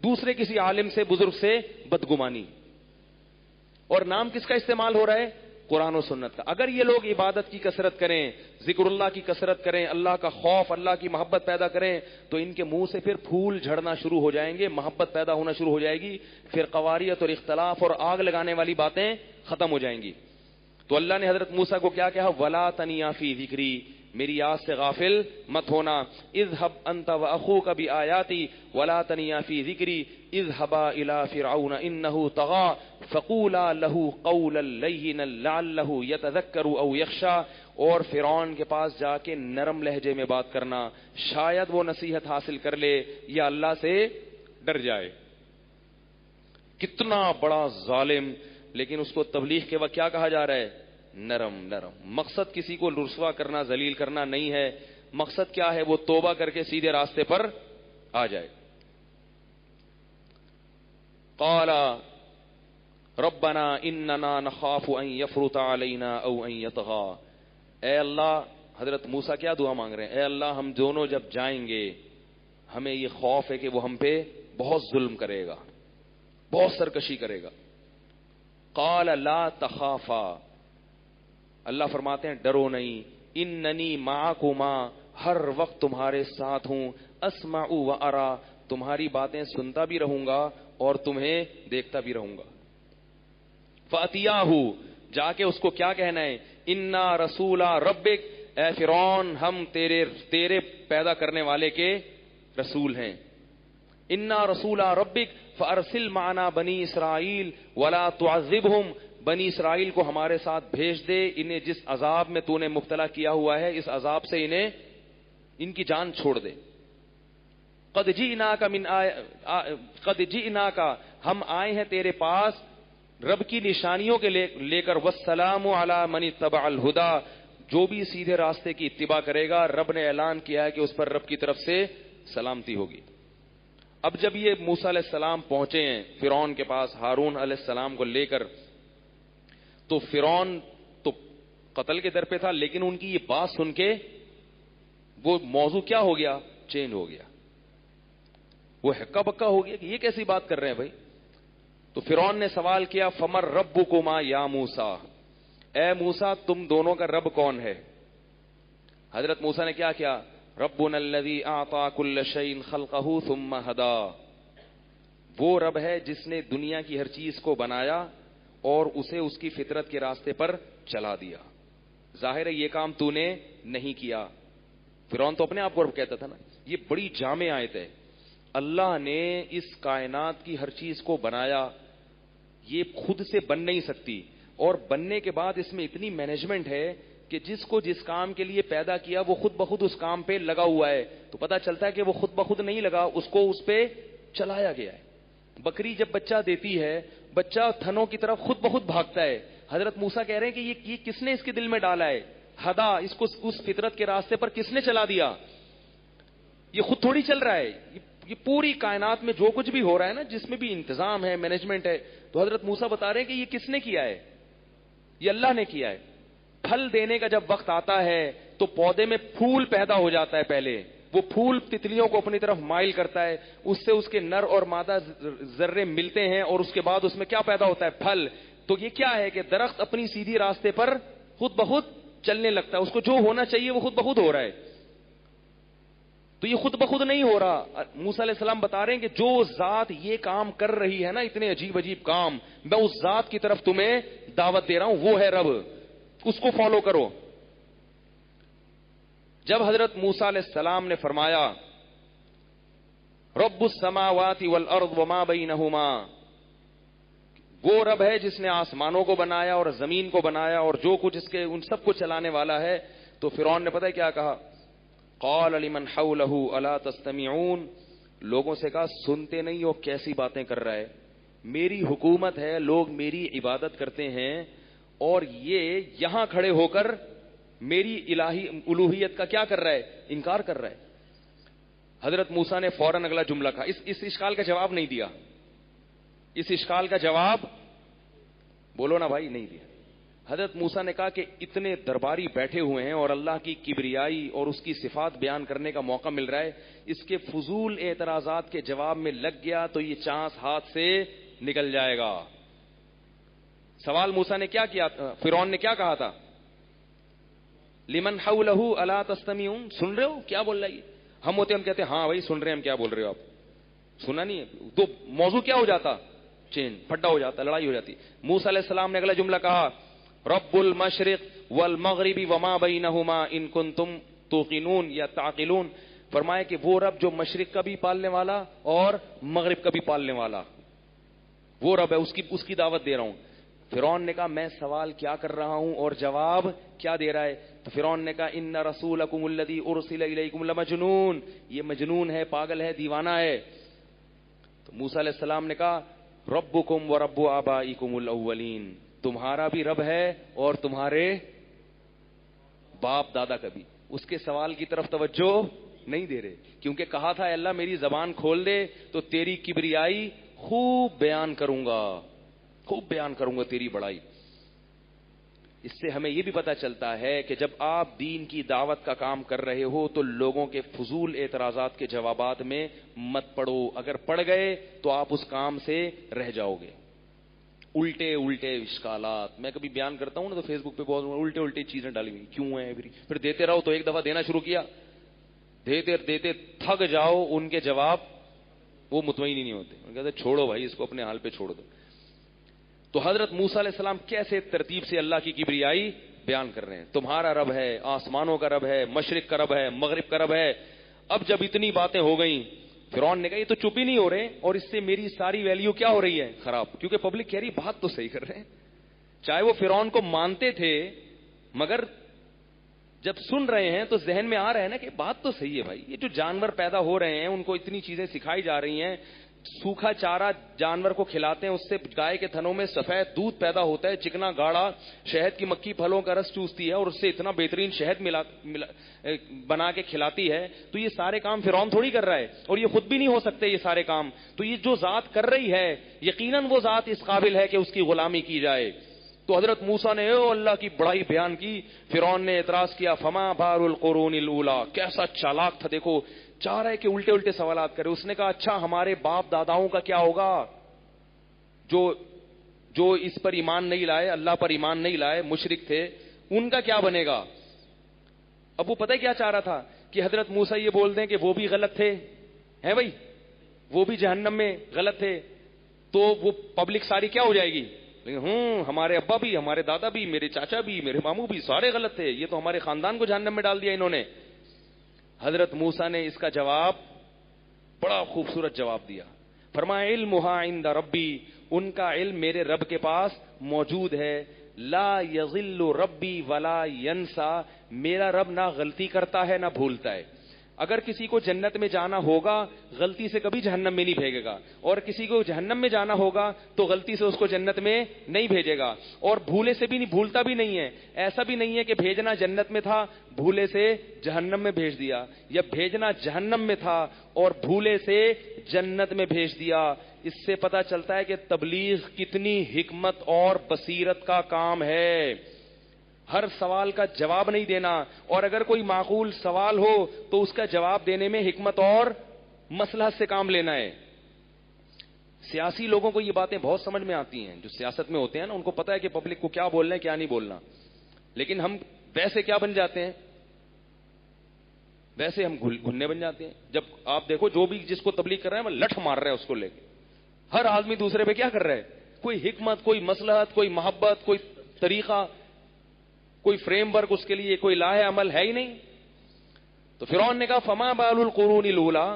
دوسرے کسی عالم سے، بزرگ سے بدگمانی، اور نام کس کا استعمال ہو رہا ہے؟ قرآن و سنت کا. اگر یہ لوگ عبادت کی کثرت کریں، ذکر اللہ کی کثرت کریں، اللہ کا خوف، اللہ کی محبت پیدا کریں، تو ان کے منہ سے پھر پھول جھڑنا شروع ہو جائیں گے، محبت پیدا ہونا شروع ہو جائے گی، پھر قواریت اور اختلاف اور آگ لگانے والی باتیں ختم ہو جائیں گی. تو اللہ نے حضرت موسیٰ کو کیا کہا؟ ولا تنیا فی ذکری، میری یاد سے غافل مت ہونا. اذهب انت واخوك بآیاتی ولا تنیا فی ذکری اذهبا الى فرعون انه طغى فقولا له قولا لینا لعله يتذکر او یخشى. اور فرعون کے پاس جا کے نرم لہجے میں بات کرنا, شاید وہ نصیحت حاصل کر لے یا اللہ سے ڈر جائے. کتنا بڑا ظالم, لیکن اس کو تبلیغ کے وقت کیا کہا جا رہا ہے؟ نرم نرم. مقصد کسی کو رسوا کرنا, ذلیل کرنا نہیں ہے. مقصد کیا ہے؟ وہ توبہ کر کے سیدھے راستے پر آ جائے. قال ربنا اننا نخاف ان يفرط علينا او ان يطغى. اے اللہ, حضرت موسیٰ کیا دعا مانگ رہے ہیں؟ اے اللہ, ہم دونوں جب جائیں گے ہمیں یہ خوف ہے کہ وہ ہم پہ بہت ظلم کرے گا, بہت سرکشی کرے گا. قال لا تخافا, اللہ فرماتے ہیں ڈرو نہیں. اننی معکما, ہر وقت تمہارے ساتھ ہوں. اسمع و ارا, تمہاری باتیں سنتا بھی رہوں گا اور تمہیں دیکھتا بھی رہوں گا. فاتیاہ, جا کے اس کو کیا کہنا ہے؟ انا رسول ربک, اے فرعون ہم تیرے پیدا کرنے والے کے رسول ہیں. انا رسول ربک فارسل معنا بنی اسرائیل ولا تعذبہم. بنی اسرائیل کو ہمارے ساتھ بھیج دے, انہیں جس عذاب میں تو نے مبتلا کیا ہوا ہے اس عذاب سے انہیں ان کی جان چھوڑ دے. قد جئناک, ہم آئے ہیں تیرے پاس رب کی نشانیوں کے لے کر. والسلام علی من اتبع الہدی, جو بھی سیدھے راستے کی اتباع کرے گا رب نے اعلان کیا ہے کہ اس پر رب کی طرف سے سلامتی ہوگی. اب جب یہ موسیٰ علیہ السلام پہنچے ہیں فرعون کے پاس ہارون علیہ السلام کو لے کر, تو فرعون تو قتل کے در پہ تھا, لیکن ان کی یہ بات سن کے وہ موضوع کیا ہو گیا؟ چینج ہو گیا. وہ ہکا بکا ہو گیا کہ یہ کیسی بات کر رہے ہیں بھائی. تو فرعون نے سوال کیا فمر ربکما یا موسیٰ, اے موسیٰ تم دونوں کا رب کون ہے؟ حضرت موسیٰ نے کیا کیا؟ ربنا الذی اعطى كل شيء خلقه ثم هدى. وہ رب ہے جس نے دنیا کی ہر چیز کو بنایا اور اسے اس کی فطرت کے راستے پر چلا دیا. ظاہر ہے یہ کام تو نے نہیں کیا. فرعون تو اپنے آپ کو رب کہتا تھا نا. یہ بڑی جامع آیت ہے. اللہ نے اس کائنات کی ہر چیز کو بنایا, یہ خود سے بن نہیں سکتی, اور بننے کے بعد اس میں اتنی مینجمنٹ ہے کہ جس کو جس کام کے لیے پیدا کیا وہ خود بخود اس کام پہ لگا ہوا ہے. تو پتہ چلتا ہے کہ وہ خود بخود نہیں لگا, اس کو اس پہ چلایا گیا ہے. بکری جب بچہ دیتی ہے, بچہ تھنوں کی طرف خود بخود بھاگتا ہے. حضرت موسیٰ کہہ رہے ہیں کہ یہ کس نے اس کے دل میں ڈالا ہے؟ ہدا, اس کو اس فطرت کے راستے پر کس نے چلا دیا؟ یہ خود تھوڑی چل رہا ہے. یہ پوری کائنات میں جو کچھ بھی ہو رہا ہے نا, جس میں بھی انتظام ہے, مینجمنٹ ہے, تو حضرت موسیٰ بتا رہے ہیں کہ یہ کس نے کیا ہے؟ یہ اللہ نے کیا ہے. پھل دینے کا جب وقت آتا ہے تو پودے میں پھول پیدا ہو جاتا ہے. پہلے وہ پھول تتلیوں کو اپنی طرف مائل کرتا ہے, اس سے اس کے نر اور مادہ ذرے ملتے ہیں, اور اس کے بعد اس میں کیا پیدا ہوتا ہے؟ پھل. تو یہ کیا ہے کہ درخت اپنی سیدھی راستے پر خود بخود چلنے لگتا ہے. اس کو جو ہونا چاہیے وہ خود بخود ہو رہا ہے. تو یہ خود بخود نہیں ہو رہا. موسیٰ علیہ السلام بتا رہے ہیں کہ جو ذات یہ کام کر رہی ہے نا, اتنے عجیب عجیب کام, میں اس ذات کی طرف تمہیں دعوت دے رہا ہوں, وہ ہے رب, اس کو فالو کرو. جب حضرت موسیٰ علیہ السلام نے فرمایا رب السماوات والارض وما بینہما, وہ رب ہے جس نے آسمانوں کو بنایا اور زمین کو بنایا اور جو کچھ اس کے ان سب کو چلانے والا ہے, تو فرعون نے پتہ ہے کیا کہا؟ قال لمن حولہ الا تستمعون, لوگوں سے کہا سنتے نہیں ہو کیسی باتیں کر رہا ہے؟ میری حکومت ہے, لوگ میری عبادت کرتے ہیں, اور یہ یہاں کھڑے ہو کر میری الہی الوہیت کا کیا کر رہا ہے؟ انکار کر رہا ہے. حضرت موسیٰ نے فوراً اگلا جملہ کہا, اس اشکال کا جواب نہیں دیا. اس اشکال کا جواب بولو نا بھائی, نہیں دیا. حضرت موسیٰ نے کہا کہ اتنے درباری بیٹھے ہوئے ہیں اور اللہ کی کبریائی اور اس کی صفات بیان کرنے کا موقع مل رہا ہے, اس کے فضول اعتراضات کے جواب میں لگ گیا تو یہ چانس ہاتھ سے نکل جائے گا. سوال موسیٰ نے کیا کیا, فرعون نے کیا کہا تھا؟ لمن حولہ الا تستمعون, سن رہے ہو کیا بول رہا ہے؟ ہم ہوتے ہم کہتے ہیں ہاں بھائی سن رہے ہیں, ہم کیا بول رہے ہو آپ, سنا نہیں ہے, تو موضوع کیا ہو جاتا؟ چین, پھڈا ہو جاتا, لڑائی ہو جاتی. موسیٰ علیہ السلام نے اگلا جملہ کہا رب المشرق والمغرب وما بینہما ان کنتم توقنون یا تعقلون. فرمایا کہ وہ رب جو مشرق کا بھی پالنے والا اور مغرب کا بھی پالنے والا وہ رب ہے, اس کی دعوت دے رہا ہوں. فرعون نے کہا میں سوال کیا کر رہا ہوں اور جواب کیا دے رہا ہے؟ تو فرعون نے کہا ان رسولکم الذی ارسل الیکم لمجنون, یہ مجنون ہے, پاگل ہے, دیوانہ ہے. تو موسیٰ علیہ السلام نے کہا ربکم ورب آبائکم الاولین, تمہارا بھی رب ہے اور تمہارے باپ دادا کا بھی. اس کے سوال کی طرف توجہ نہیں دے رہے, کیونکہ کہا تھا اللہ میری زبان کھول دے تو تیری کبریائی خوب بیان کروں گا تیری بڑائی. اس سے ہمیں یہ بھی پتا چلتا ہے کہ جب آپ دین کی دعوت کا کام کر رہے ہو تو لوگوں کے فضول اعتراضات کے جوابات میں مت پڑو. اگر پڑ گئے تو آپ اس کام سے رہ جاؤ گے. الٹے اشکالات میں کبھی بیان کرتا ہوں نا تو فیس بک پہ بہت الٹی چیزیں ڈالی ہوئی, کیوں ہیں پھر دیتے رہو. تو ایک دفعہ دینا شروع کیا, دیتے تھک جاؤ, ان کے جواب وہ مطمئن ہی نہیں ہوتے. کہتے چھوڑو بھائی اس کو اپنے حال پہ چھوڑ دو. تو حضرت موسیٰ علیہ السلام کیسے ترتیب سے اللہ کی کبریائی بیان کر رہے ہیں. تمہارا رب ہے, آسمانوں کا رب ہے, مشرق کا رب ہے, مغرب کا رب ہے. اب جب اتنی باتیں ہو گئیں, فرعون نے کہا یہ تو چپ ہی نہیں ہو رہے اور اس سے میری ساری ویلیو کیا ہو رہی ہے, خراب. کیونکہ پبلک کہہ رہی بات تو صحیح کر رہے ہیں. چاہے وہ فرعون کو مانتے تھے مگر جب سن رہے ہیں تو ذہن میں آ رہا ہے نا کہ بات تو صحیح ہے بھائی. یہ جو جانور پیدا ہو رہے ہیں ان کو اتنی چیزیں سکھائی جا رہی ہیں, سوکھا چارہ جانور کو کھلاتے ہیں, اس سے گائے کے تھنوں میں سفید دودھ پیدا ہوتا ہے, چکنا گاڑا, شہد کی مکھی پھلوں کا رس چوستی ہے اور اس سے اتنا بہترین شہد بنا کے کھلاتی ہے. تو یہ سارے کام فرعون تھوڑی کر رہا ہے اور یہ خود بھی نہیں ہو سکتے یہ سارے کام. تو یہ جو ذات کر رہی ہے یقیناً وہ ذات اس قابل ہے کہ اس کی غلامی کی جائے. تو حضرت موسیٰ نے اللہ کی بڑائی بیان کی. فرعون نے اعتراض کیا فما بار القرون الاولی, کیسا چالاک تھا دیکھو, چاہ رہے کہ الٹے سوالات کرے. اس نے کہا اچھا ہمارے باپ داداؤں کا کیا ہوگا جو اس پر ایمان نہیں لائے, اللہ پر ایمان نہیں لائے, مشرک تھے, ان کا کیا بنے گا. اب وہ پتہ کیا چاہ رہا تھا کہ حضرت موسیٰ یہ بول دیں کہ وہ بھی غلط تھے, ہیں بھائی, وہ بھی جہنم میں غلط تھے, تو وہ پبلک ساری کیا ہو جائے گی, ہمارے ابا بھی, ہمارے دادا بھی, میرے چاچا بھی, میرے ماموں بھی سارے غلط تھے, یہ تو ہمارے خاندان کو جہنم میں ڈال دیا انہوں نے. حضرت موسیٰ نے اس کا جواب بڑا خوبصورت جواب دیا. فرمایا علمھا عند ربی, ان کا علم میرے رب کے پاس موجود ہے. لا یضل ربی ولا ینسا, میرا رب نہ غلطی کرتا ہے نہ بھولتا ہے. اگر کسی کو جنت میں جانا ہوگا غلطی سے کبھی جہنم میں نہیں بھیجے گا, اور کسی کو جہنم میں جانا ہوگا تو غلطی سے اس کو جنت میں نہیں بھیجے گا, اور بھولے سے بھی نہیں, بھولتا بھی نہیں ہے. ایسا بھی نہیں ہے کہ بھیجنا جنت میں تھا بھولے سے جہنم میں بھیج دیا, یا بھیجنا جہنم میں تھا اور بھولے سے جنت میں بھیج دیا. اس سے پتہ چلتا ہے کہ تبلیغ کتنی حکمت اور بصیرت کا کام ہے. ہر سوال کا جواب نہیں دینا, اور اگر کوئی معقول سوال ہو تو اس کا جواب دینے میں حکمت اور مصلحت سے کام لینا ہے. سیاسی لوگوں کو یہ باتیں بہت سمجھ میں آتی ہیں, جو سیاست میں ہوتے ہیں نا, ان کو پتا ہے کہ پبلک کو کیا بولنا ہے کیا نہیں بولنا. لیکن ہم ویسے کیا بن جاتے ہیں, ویسے ہم گھننے بن جاتے ہیں. جب آپ دیکھو جو بھی جس کو تبلیغ کر رہا ہے وہ لٹھ مار رہا ہے اس کو لے کے. ہر آدمی دوسرے پہ کیا کر رہا ہے, کوئی حکمت, کوئی مصلحت, کوئی محبت, کوئی طریقہ, کوئی فریم ورک اس کے لیے, کوئی لاہ عمل ہے ہی نہیں. تو فرعون نے کہا فما بال القرون الاولی,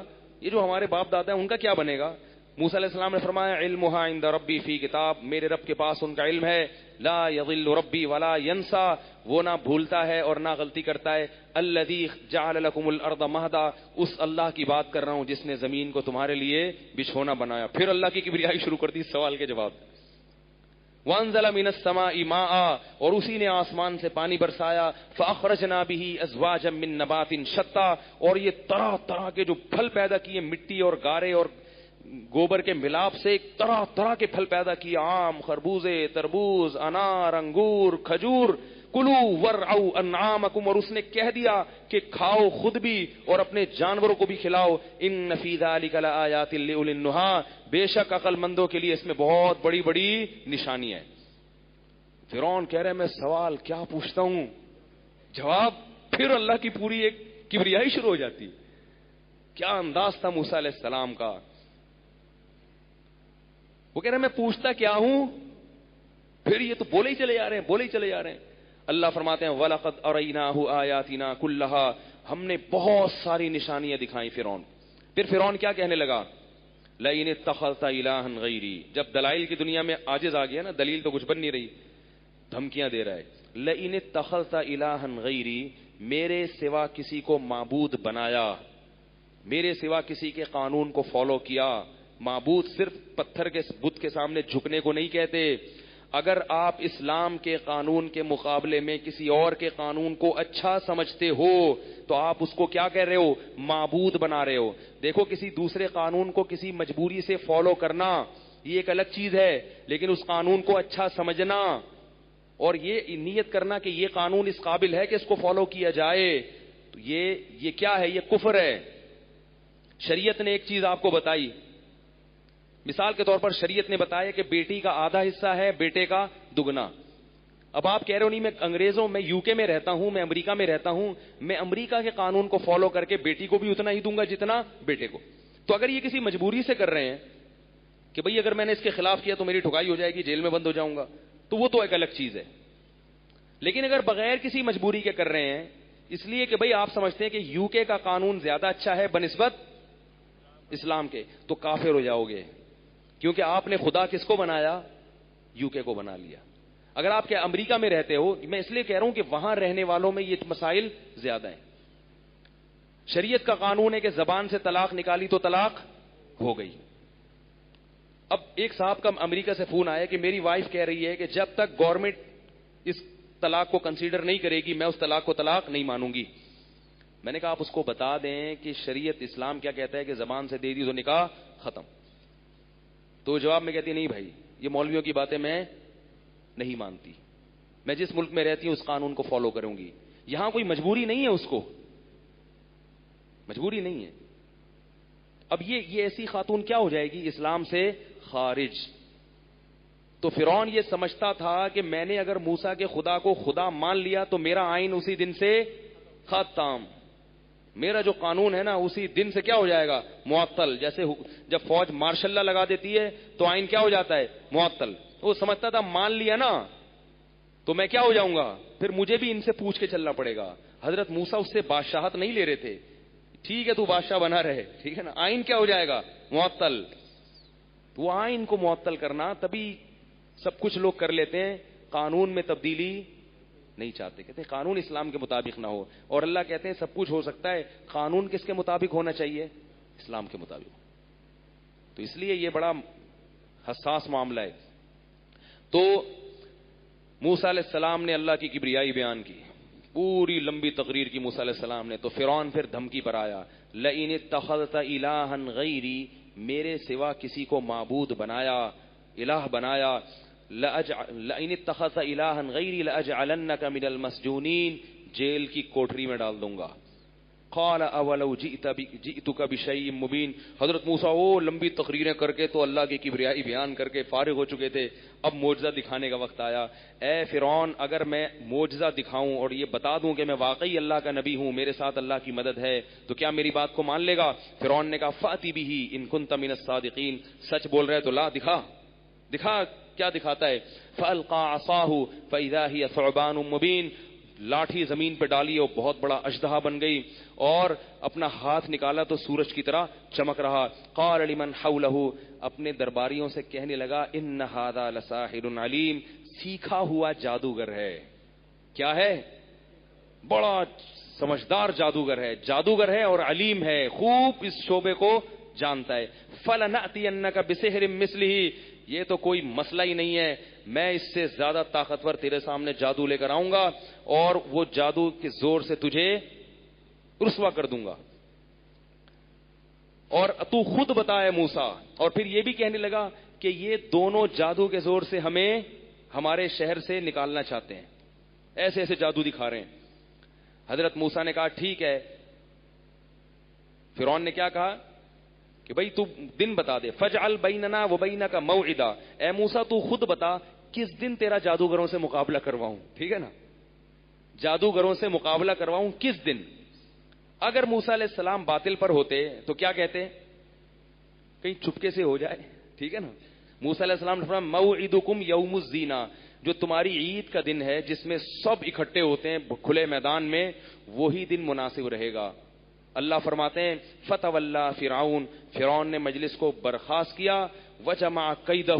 یہ جو ہمارے باپ دادا ہیں ان کا کیا بنے گا. موسیٰ علیہ السلام نے فرمایا علمھا عند ربی فی کتاب, میرے رب کے پاس ان کا علم ہے. لا یضل ربی ولا ینسا, وہ نہ بھولتا ہے اور نہ غلطی کرتا ہے. الذی جعل لکم الارض مہدا, اس اللہ کی بات کر رہا ہوں جس نے زمین کو تمہارے لیے بچھونا بنایا. پھر اللہ کی کبریائی شروع کر دی سوال کے جواب. وانزل من السماء ماء, اور اسی نے آسمان سے پانی برسایا. فاخرجنا به ازواجا من نبات شتى, اور یہ طرح طرح کے جو پھل پیدا کیے مٹی اور گارے اور گوبر کے ملاپ سے, طرح طرح کے پھل پیدا کیے, آم, خربوزے, تربوز, انار, انگور, کھجور. کلو ورعوا انعامکم, اور اس نے کہہ دیا کہ کھاؤ خود بھی اور اپنے جانوروں کو بھی کھلاؤ. ان فی ذلک لآیات لأولی النہی, بے شک عقل مندوں کے لیے اس میں بہت بڑی بڑی نشانی ہے. فرعون کہہ رہے میں سوال کیا پوچھتا ہوں, جواب پھر اللہ کی پوری ایک کبریائی شروع ہو جاتی. کیا انداز تھا موسیٰ علیہ السلام کا. وہ کہہ رہے میں پوچھتا کیا ہوں, پھر یہ تو بولے ہی چلے جا رہے ہیں. اللہ فرماتے ہیں وَلَقَدْ أَرَيْنَاهُ آيَاتِنَا كُلَّهَا، ہم نے بہت ساری نشانیاں دکھائیں فرعون. پھر فرعون کیا کہنے لگا؟ لَئِنِ اتَّخَذْتَ إِلَٰهًا غَيْرِي، جب دلائل کی دنیا میں عاجز آ گیا نا، دلیل تو کچھ بن نہیں رہی، دھمکیاں دے رہا ہے. لَئِنِ اتَّخَذْتَ إِلَٰهًا غَيْرِي، میرے سوا کسی کو معبود بنایا، میرے سوا کسی کے قانون کو فالو کیا. معبود صرف پتھر کے بت کے سامنے جھکنے کو نہیں کہتے. اگر آپ اسلام کے قانون کے مقابلے میں کسی اور کے قانون کو اچھا سمجھتے ہو تو آپ اس کو کیا کہہ رہے ہو؟ معبود بنا رہے ہو. دیکھو کسی دوسرے قانون کو کسی مجبوری سے فالو کرنا یہ ایک الگ چیز ہے، لیکن اس قانون کو اچھا سمجھنا اور یہ نیت کرنا کہ یہ قانون اس قابل ہے کہ اس کو فالو کیا جائے، تو یہ کیا ہے؟ یہ کفر ہے. شریعت نے ایک چیز آپ کو بتائی، مثال کے طور پر شریعت نے بتایا کہ بیٹی کا آدھا حصہ ہے، بیٹے کا دگنا. اب آپ کہہ رہے ہو نہیں میں یو کے میں رہتا ہوں، میں امریکہ میں رہتا ہوں، میں امریکہ کے قانون کو فالو کر کے بیٹی کو بھی اتنا ہی دوں گا جتنا بیٹے کو. تو اگر یہ کسی مجبوری سے کر رہے ہیں کہ بھئی اگر میں نے اس کے خلاف کیا تو میری ٹھکائی ہو جائے گی، جیل میں بند ہو جاؤں گا، تو وہ تو ایک الگ چیز ہے. لیکن اگر بغیر کسی مجبوری کے کر رہے ہیں اس لیے کہ بھئی آپ سمجھتے ہیں کہ یو کے کا قانون زیادہ اچھا ہے بنسبت اسلام کے، تو کافر ہو جاؤ گے، کیونکہ آپ نے خدا کس کو بنایا؟ یو کے کو بنا لیا. اگر آپ کے امریکہ میں رہتے ہو، میں اس لیے کہہ رہا ہوں کہ وہاں رہنے والوں میں یہ مسائل زیادہ ہیں. شریعت کا قانون ہے کہ زبان سے طلاق نکالی تو طلاق ہو گئی. اب ایک صاحب کا امریکہ سے فون آیا کہ میری وائف کہہ رہی ہے کہ جب تک گورنمنٹ اس طلاق کو کنسیڈر نہیں کرے گی میں اس طلاق کو طلاق نہیں مانوں گی. میں نے کہا آپ اس کو بتا دیں کہ شریعت اسلام کیا کہتا ہے کہ زبان سے دے دی تو نکاح ختم. تو جواب میں کہتی نہیں بھائی یہ مولویوں کی باتیں میں نہیں مانتی، میں جس ملک میں رہتی ہوں اس قانون کو فالو کروں گی. یہاں کوئی مجبوری نہیں ہے، اس کو مجبوری نہیں ہے. اب یہ ایسی خاتون کیا ہو جائے گی؟ اسلام سے خارج. تو فرعون یہ سمجھتا تھا کہ میں نے اگر موسیٰ کے خدا کو خدا مان لیا تو میرا آئین اسی دن سے ختم، میرا جو قانون ہے نا اسی دن سے کیا ہو جائے گا؟ معطل. جیسے جب فوج مارشل لا لگا دیتی ہے تو آئین کیا ہو جاتا ہے؟ معطل. وہ سمجھتا تھا مان لیا نا تو میں کیا ہو جاؤں گا، پھر مجھے بھی ان سے پوچھ کے چلنا پڑے گا. حضرت موسیٰ اس سے بادشاہت نہیں لے رہے تھے، ٹھیک ہے تو بادشاہ بنا رہے، ٹھیک ہے نا، آئین کیا ہو جائے گا؟ معطل. وہ آئین کو معطل کرنا تبھی سب کچھ لوگ کر لیتے ہیں، قانون میں تبدیلی نہیں چاہتے، کہتے ہیں قانون اسلام کے مطابق نہ ہو. اور اللہ کہتے ہیں سب کچھ ہو سکتا ہے، قانون کس کے مطابق ہونا چاہیے؟ اسلام کے مطابق. تو اس لیے یہ بڑا حساس معاملہ ہے. تو موسیٰ علیہ السلام نے اللہ کی کبریائی بیان کی، پوری لمبی تقریر کی موسیٰ علیہ السلام نے. تو فرعون پھر دھمکی پر آیا، لئن اتخذت الہا غیری، میرے سوا کسی کو معبود بنایا، الہ بنایا، لئن اتخذت الہا غیری لاجعلنک من المسجونین، جیل کی کوٹری میں ڈال دوں گا. قال اولو جئتک بشیء مبین. حضرت موسیٰ وہ لمبی تقریریں کر کے تو اللہ کی کبریائی بیان کر کے فارغ ہو چکے تھے، اب معجزہ دکھانے کا وقت آیا. اے فرعون اگر میں معجزہ دکھاؤں اور یہ بتا دوں کہ میں واقعی اللہ کا نبی ہوں، میرے ساتھ اللہ کی مدد ہے، تو کیا میری بات کو مان لے گا؟ فرعون نے کہا فاتی بہ ان کنت من الصادقین، سچ بول رہے تو لا دکھا کیا دکھاتا ہے. فالقى عصاه فاذا هي ثعبان مبین، لاٹھی زمین پہ ڈالی اور بہت بڑا اژدہا بن گئی، اور اپنا ہاتھ نکالا تو سورج کی طرح چمک رہا. قال لمن حوله، اپنے درباریوں سے کہنے لگا ان هذا لساحر علیم، سیکھا ہوا جادوگر ہے. کیا ہے؟ بڑا سمجھدار جادوگر ہے اور علیم ہے، خوب اس شعبے کو جانتا ہے. فلنأتینک بسحر مثلہ، یہ تو کوئی مسئلہ ہی نہیں ہے، میں اس سے زیادہ طاقتور تیرے سامنے جادو لے کر آؤں گا اور وہ جادو کے زور سے تجھے رسوا کر دوں گا. اور تو خود بتا ہے موسیٰ. اور پھر یہ بھی کہنے لگا کہ یہ دونوں جادو کے زور سے ہمیں ہمارے شہر سے نکالنا چاہتے ہیں، ایسے ایسے جادو دکھا رہے ہیں. حضرت موسیٰ نے کہا ٹھیک ہے. فرعون نے کیا کہا کہ بھئی تو دن بتا دے. فجعل بیننا و بینک موعدا، اے موسیٰ تو خود بتا کس دن تیرا جادوگروں سے مقابلہ کرواؤں. ٹھیک ہے نا، جادوگروں سے مقابلہ کرواؤں کس دن. اگر موسیٰ علیہ السلام باطل پر ہوتے تو کیا کہتے؟ کہیں چپکے سے ہو جائے، ٹھیک ہے نا. موسیٰ علیہ السلام نے فرمایا موعدکم یوم الزینہ، جو تمہاری عید کا دن ہے جس میں سب اکٹھے ہوتے ہیں کھلے میدان میں, وہی دن مناسب رہے گا. اللہ فرماتے ہیں فتولی فرعون نے مجلس کو برخاست کیا, وجمع کیدہ,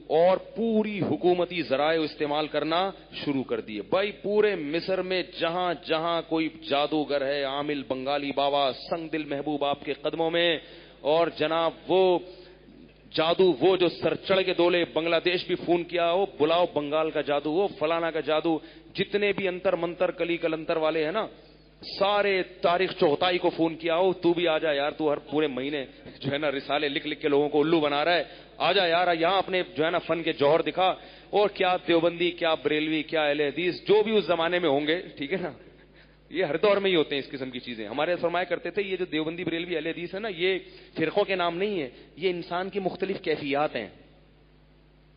اور پوری حکومتی ذرائع استعمال کرنا شروع کر دیے. بھائی پورے مصر میں جہاں جہاں کوئی جادوگر ہے, عامل بنگالی بابا سنگ دل محبوب آپ کے قدموں میں, اور جناب وہ جادو وہ جو سر چڑھ کے دولے, بنگلہ دیش بھی فون کیا ہو بلاؤ بنگال کا جادو, وہ فلانا کا جادو, جتنے بھی انتر منتر کلی کلنتر والے ہیں نا, سارے تاریخ چوتھائی کو فون کیا ہو, تو بھی آ جا یار, تو ہر پورے مہینے جو ہے نا رسالے لکھ لکھ کے لوگوں کو الو بنا رہا ہے, آ جا یار یہاں اپنے جو ہے نا فن کے جوہر دکھا. اور کیا دیوبندی, کیا بریلوی, کیا اہل حدیث, جو بھی اس زمانے میں ہوں گے, ٹھیک ہے نا, یہ ہر دور میں ہی ہوتے ہیں اس قسم کی چیزیں. ہمارے فرمایا کرتے تھے یہ جو دیوبندی بریلوی اہل حدیث ہے نا, یہ فرقوں کے نام نہیں ہے, یہ انسان کی مختلف کیفیات ہیں.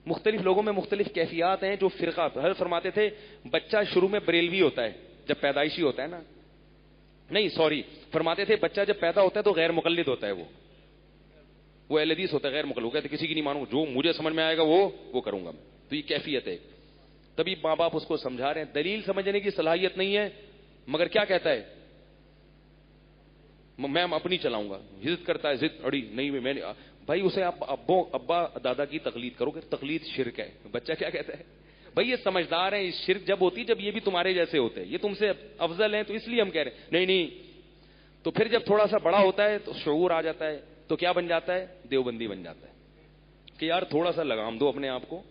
مختلف لوگوں میں مختلف کیفیات ہیں. جو فرقہ حضرت فرماتے تھے بچہ شروع میں بریلوی ہوتا ہے جب پیدائشی ہوتا ہے نا, نہیں سوری فرماتے تھے بچہ جب پیدا ہوتا ہے تو غیر مقلد ہوتا ہے, وہ اہل حدیث ہوتا ہے, غیر مقلد. وہ کہتے کسی کی نہیں مانوں, جو مجھے سمجھ میں آئے گا وہ کروں گا. تو یہ کیفیت ہے. تبھی ماں باپ اس کو سمجھا رہے ہیں, دلیل سمجھنے کی صلاحیت نہیں ہے, مگر کیا کہتا ہے میں اپنی چلاؤں گا, ضد کرتا ہے, ضد اڑی نہیں میں نے, بھائی اسے آپ ابا دادا کی تقلید کرو گے, تقلید شرک ہے. بچہ کیا کہتا ہے, بھائی یہ سمجھدار ہیں, شرک جب ہوتی جب یہ بھی تمہارے جیسے ہوتے ہیں, یہ تم سے افضل ہیں, تو اس لیے ہم کہہ رہے ہیں نہیں. تو پھر جب تھوڑا سا بڑا ہوتا ہے تو شعور آ جاتا ہے, تو کیا بن جاتا ہے, دیوبندی بن جاتا ہے کہ یار تھوڑا سا لگام دو اپنے آپ کو,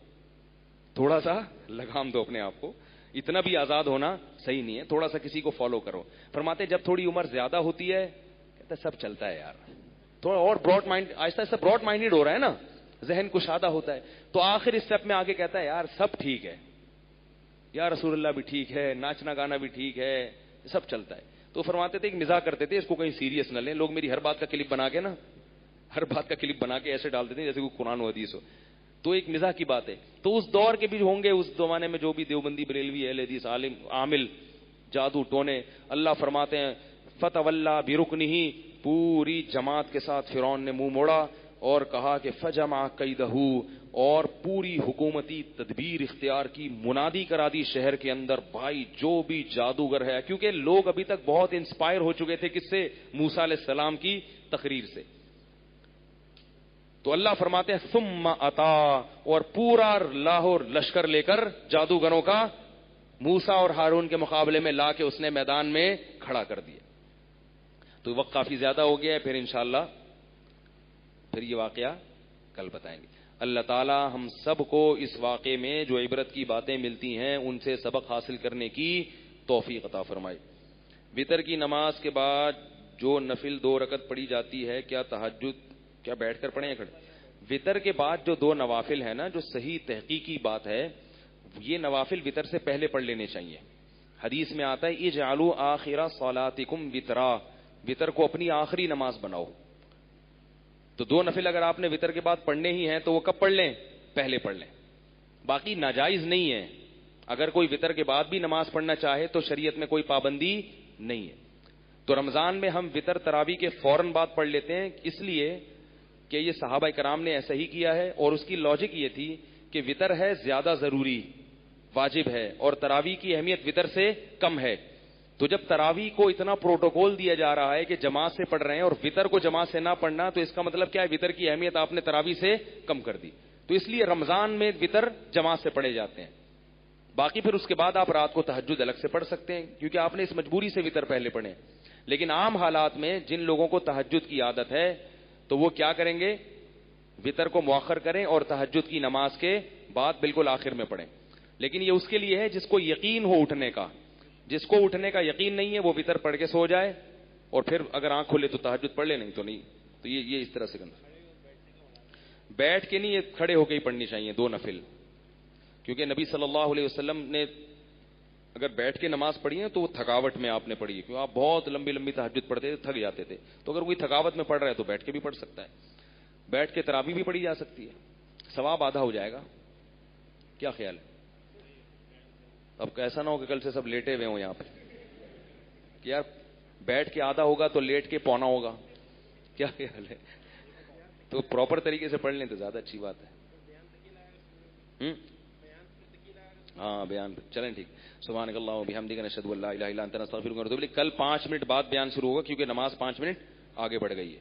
تھوڑا سا لگام دو اپنے آپ کو, اتنا بھی آزاد ہونا صحیح نہیں ہے, تھوڑا سا کسی کو فالو کرو. فرماتے جب تھوڑی عمر زیادہ ہوتی ہے کہتا ہے سب چلتا ہے یار, تھوڑا اور براڈ مائنڈ, آہستہ آہستہ براڈ مائنڈڈ ہو رہا ہے نا, ذہن کشادہ ہوتا ہے, تو آخر اس اسٹیپ میں آگے کہتا ہے یار سب ٹھیک ہے, یا رسول اللہ بھی ٹھیک ہے, ناچنا گانا بھی ٹھیک ہے, سب چلتا ہے. تو فرماتے تھے ایک مزاح کرتے تھے, اس کو کہیں سیریس نہ لیں. لوگ میری ہر بات کا کلپ بنا کے نا, ہر بات کا کلپ بنا کے ایسے ڈال دیتے ہیں جیسے کوئی قرآن و حدیث ہو, تو ایک مزاح کی بات ہے. تو اس دور کے بھی ہوں گے, اس زمانے میں جو بھی دیوبندی بریلوی اہل حدیث عالم عامل جادو ٹونے, اللہ فرماتے ہیں فتولی برکنہ, پوری جماعت کے ساتھ فرعون نے منہ موڑا اور کہا کہ فجمع کیدہ, اور پوری حکومتی تدبیر اختیار کی, منادی کرا دی شہر کے اندر, بھائی جو بھی جادوگر ہے, کیونکہ لوگ ابھی تک بہت انسپائر ہو چکے تھے کس سے, موسیٰ علیہ السلام کی تقریر سے. تو اللہ فرماتے ہیں ثم اتا, اور پورا لاہور لشکر لے کر جادوگروں کا موسیٰ اور ہارون کے مقابلے میں لا کے اس نے میدان میں کھڑا کر دیا. تو وقت کافی زیادہ ہو گیا ہے, پھر انشاءاللہ پھر یہ واقعہ کل بتائیں گے. اللہ تعالی ہم سب کو اس واقعے میں جو عبرت کی باتیں ملتی ہیں ان سے سبق حاصل کرنے کی توفیق عطا فرمائے. وتر کی نماز کے بعد جو نفل 2 رکعت پڑھی جاتی ہے, کیا تہجد کیا بیٹھ کر پڑھیں یا کھڑے؟ وتر کے بعد جو 2 نوافل ہیں نا, جو صحیح تحقیقی بات ہے, یہ نوافل وتر سے پہلے پڑھ لینے چاہیے. حدیث میں آتا ہے اجعلوا آخر صلاتکم وترا, وتر کو اپنی آخری نماز بناؤ. تو 2 نفل اگر آپ نے وتر کے بعد پڑھنے ہی ہیں تو وہ کب پڑھ لیں, پہلے پڑھ لیں. باقی ناجائز نہیں ہے, اگر کوئی وتر کے بعد بھی نماز پڑھنا چاہے تو شریعت میں کوئی پابندی نہیں ہے. تو رمضان میں ہم وتر تراویح کے فوراً بعد پڑھ لیتے ہیں, اس لیے کہ یہ صحابہ کرام نے ایسا ہی کیا ہے, اور اس کی لاجک یہ تھی کہ وتر ہے زیادہ ضروری, واجب ہے, اور تراویح کی اہمیت وتر سے کم ہے. تو جب تراویح کو اتنا پروٹوکول دیا جا رہا ہے کہ جماعت سے پڑھ رہے ہیں اور وتر کو جماعت سے نہ پڑھنا, تو اس کا مطلب کیا ہے, وتر کی اہمیت آپ نے تراویح سے کم کر دی. تو اس لیے رمضان میں وتر جماعت سے پڑھے جاتے ہیں. باقی پھر اس کے بعد آپ رات کو تہجد الگ سے پڑھ سکتے ہیں, کیونکہ آپ نے اس مجبوری سے وتر پہلے پڑھے. لیکن عام حالات میں جن لوگوں کو تہجد کی عادت ہے تو وہ کیا کریں گے, وتر کو مؤخر کریں اور تہجد کی نماز کے بعد بالکل آخر میں پڑھیں. لیکن یہ اس کے لیے ہے جس کو یقین ہو اٹھنے کا. جس کو اٹھنے کا یقین نہیں ہے وہ وتر پڑھ کے سو جائے, اور پھر اگر آنکھ کھلے تو تہجد پڑھ لے, نہیں تو نہیں. تو یہ اس طرح سے کرنا, بیٹھ کے نہیں, یہ کھڑے ہو کے ہی پڑھنی چاہیے 2 نفل. کیونکہ نبی صلی اللہ علیہ وسلم نے اگر بیٹھ کے نماز پڑھی ہے تو وہ تھکاوٹ میں آپ نے پڑھی ہے, کیونکہ آپ بہت لمبی لمبی تہجد پڑھتے تھے, تھک جاتے تھے. تو اگر کوئی تھکاوٹ میں پڑھ رہا ہے تو بیٹھ کے بھی پڑھ سکتا ہے. بیٹھ کے تراویح بھی پڑھی جا سکتی ہے, ثواب آدھا ہو جائے گا. کیا خیال ہے؟ اب ایسا نہ ہو کہ کل سے سب لیٹے ہوئے ہوں یہاں پہ, کہ یار بیٹھ کے آدھا ہوگا تو لیٹ کے پونا ہوگا. کیا خیال ہے؟ تو پراپر طریقے سے پڑھ لیں تو زیادہ اچھی بات ہے. ہاں بیان چلیں ٹھیک. سبحانک اللہم و بحمدک نشہد ان لا الہ الا انت نستغفرک ونتوب الیک. کل 5 منٹ بعد بیان شروع ہوگا کیونکہ نماز 5 منٹ آگے بڑھ گئی ہے.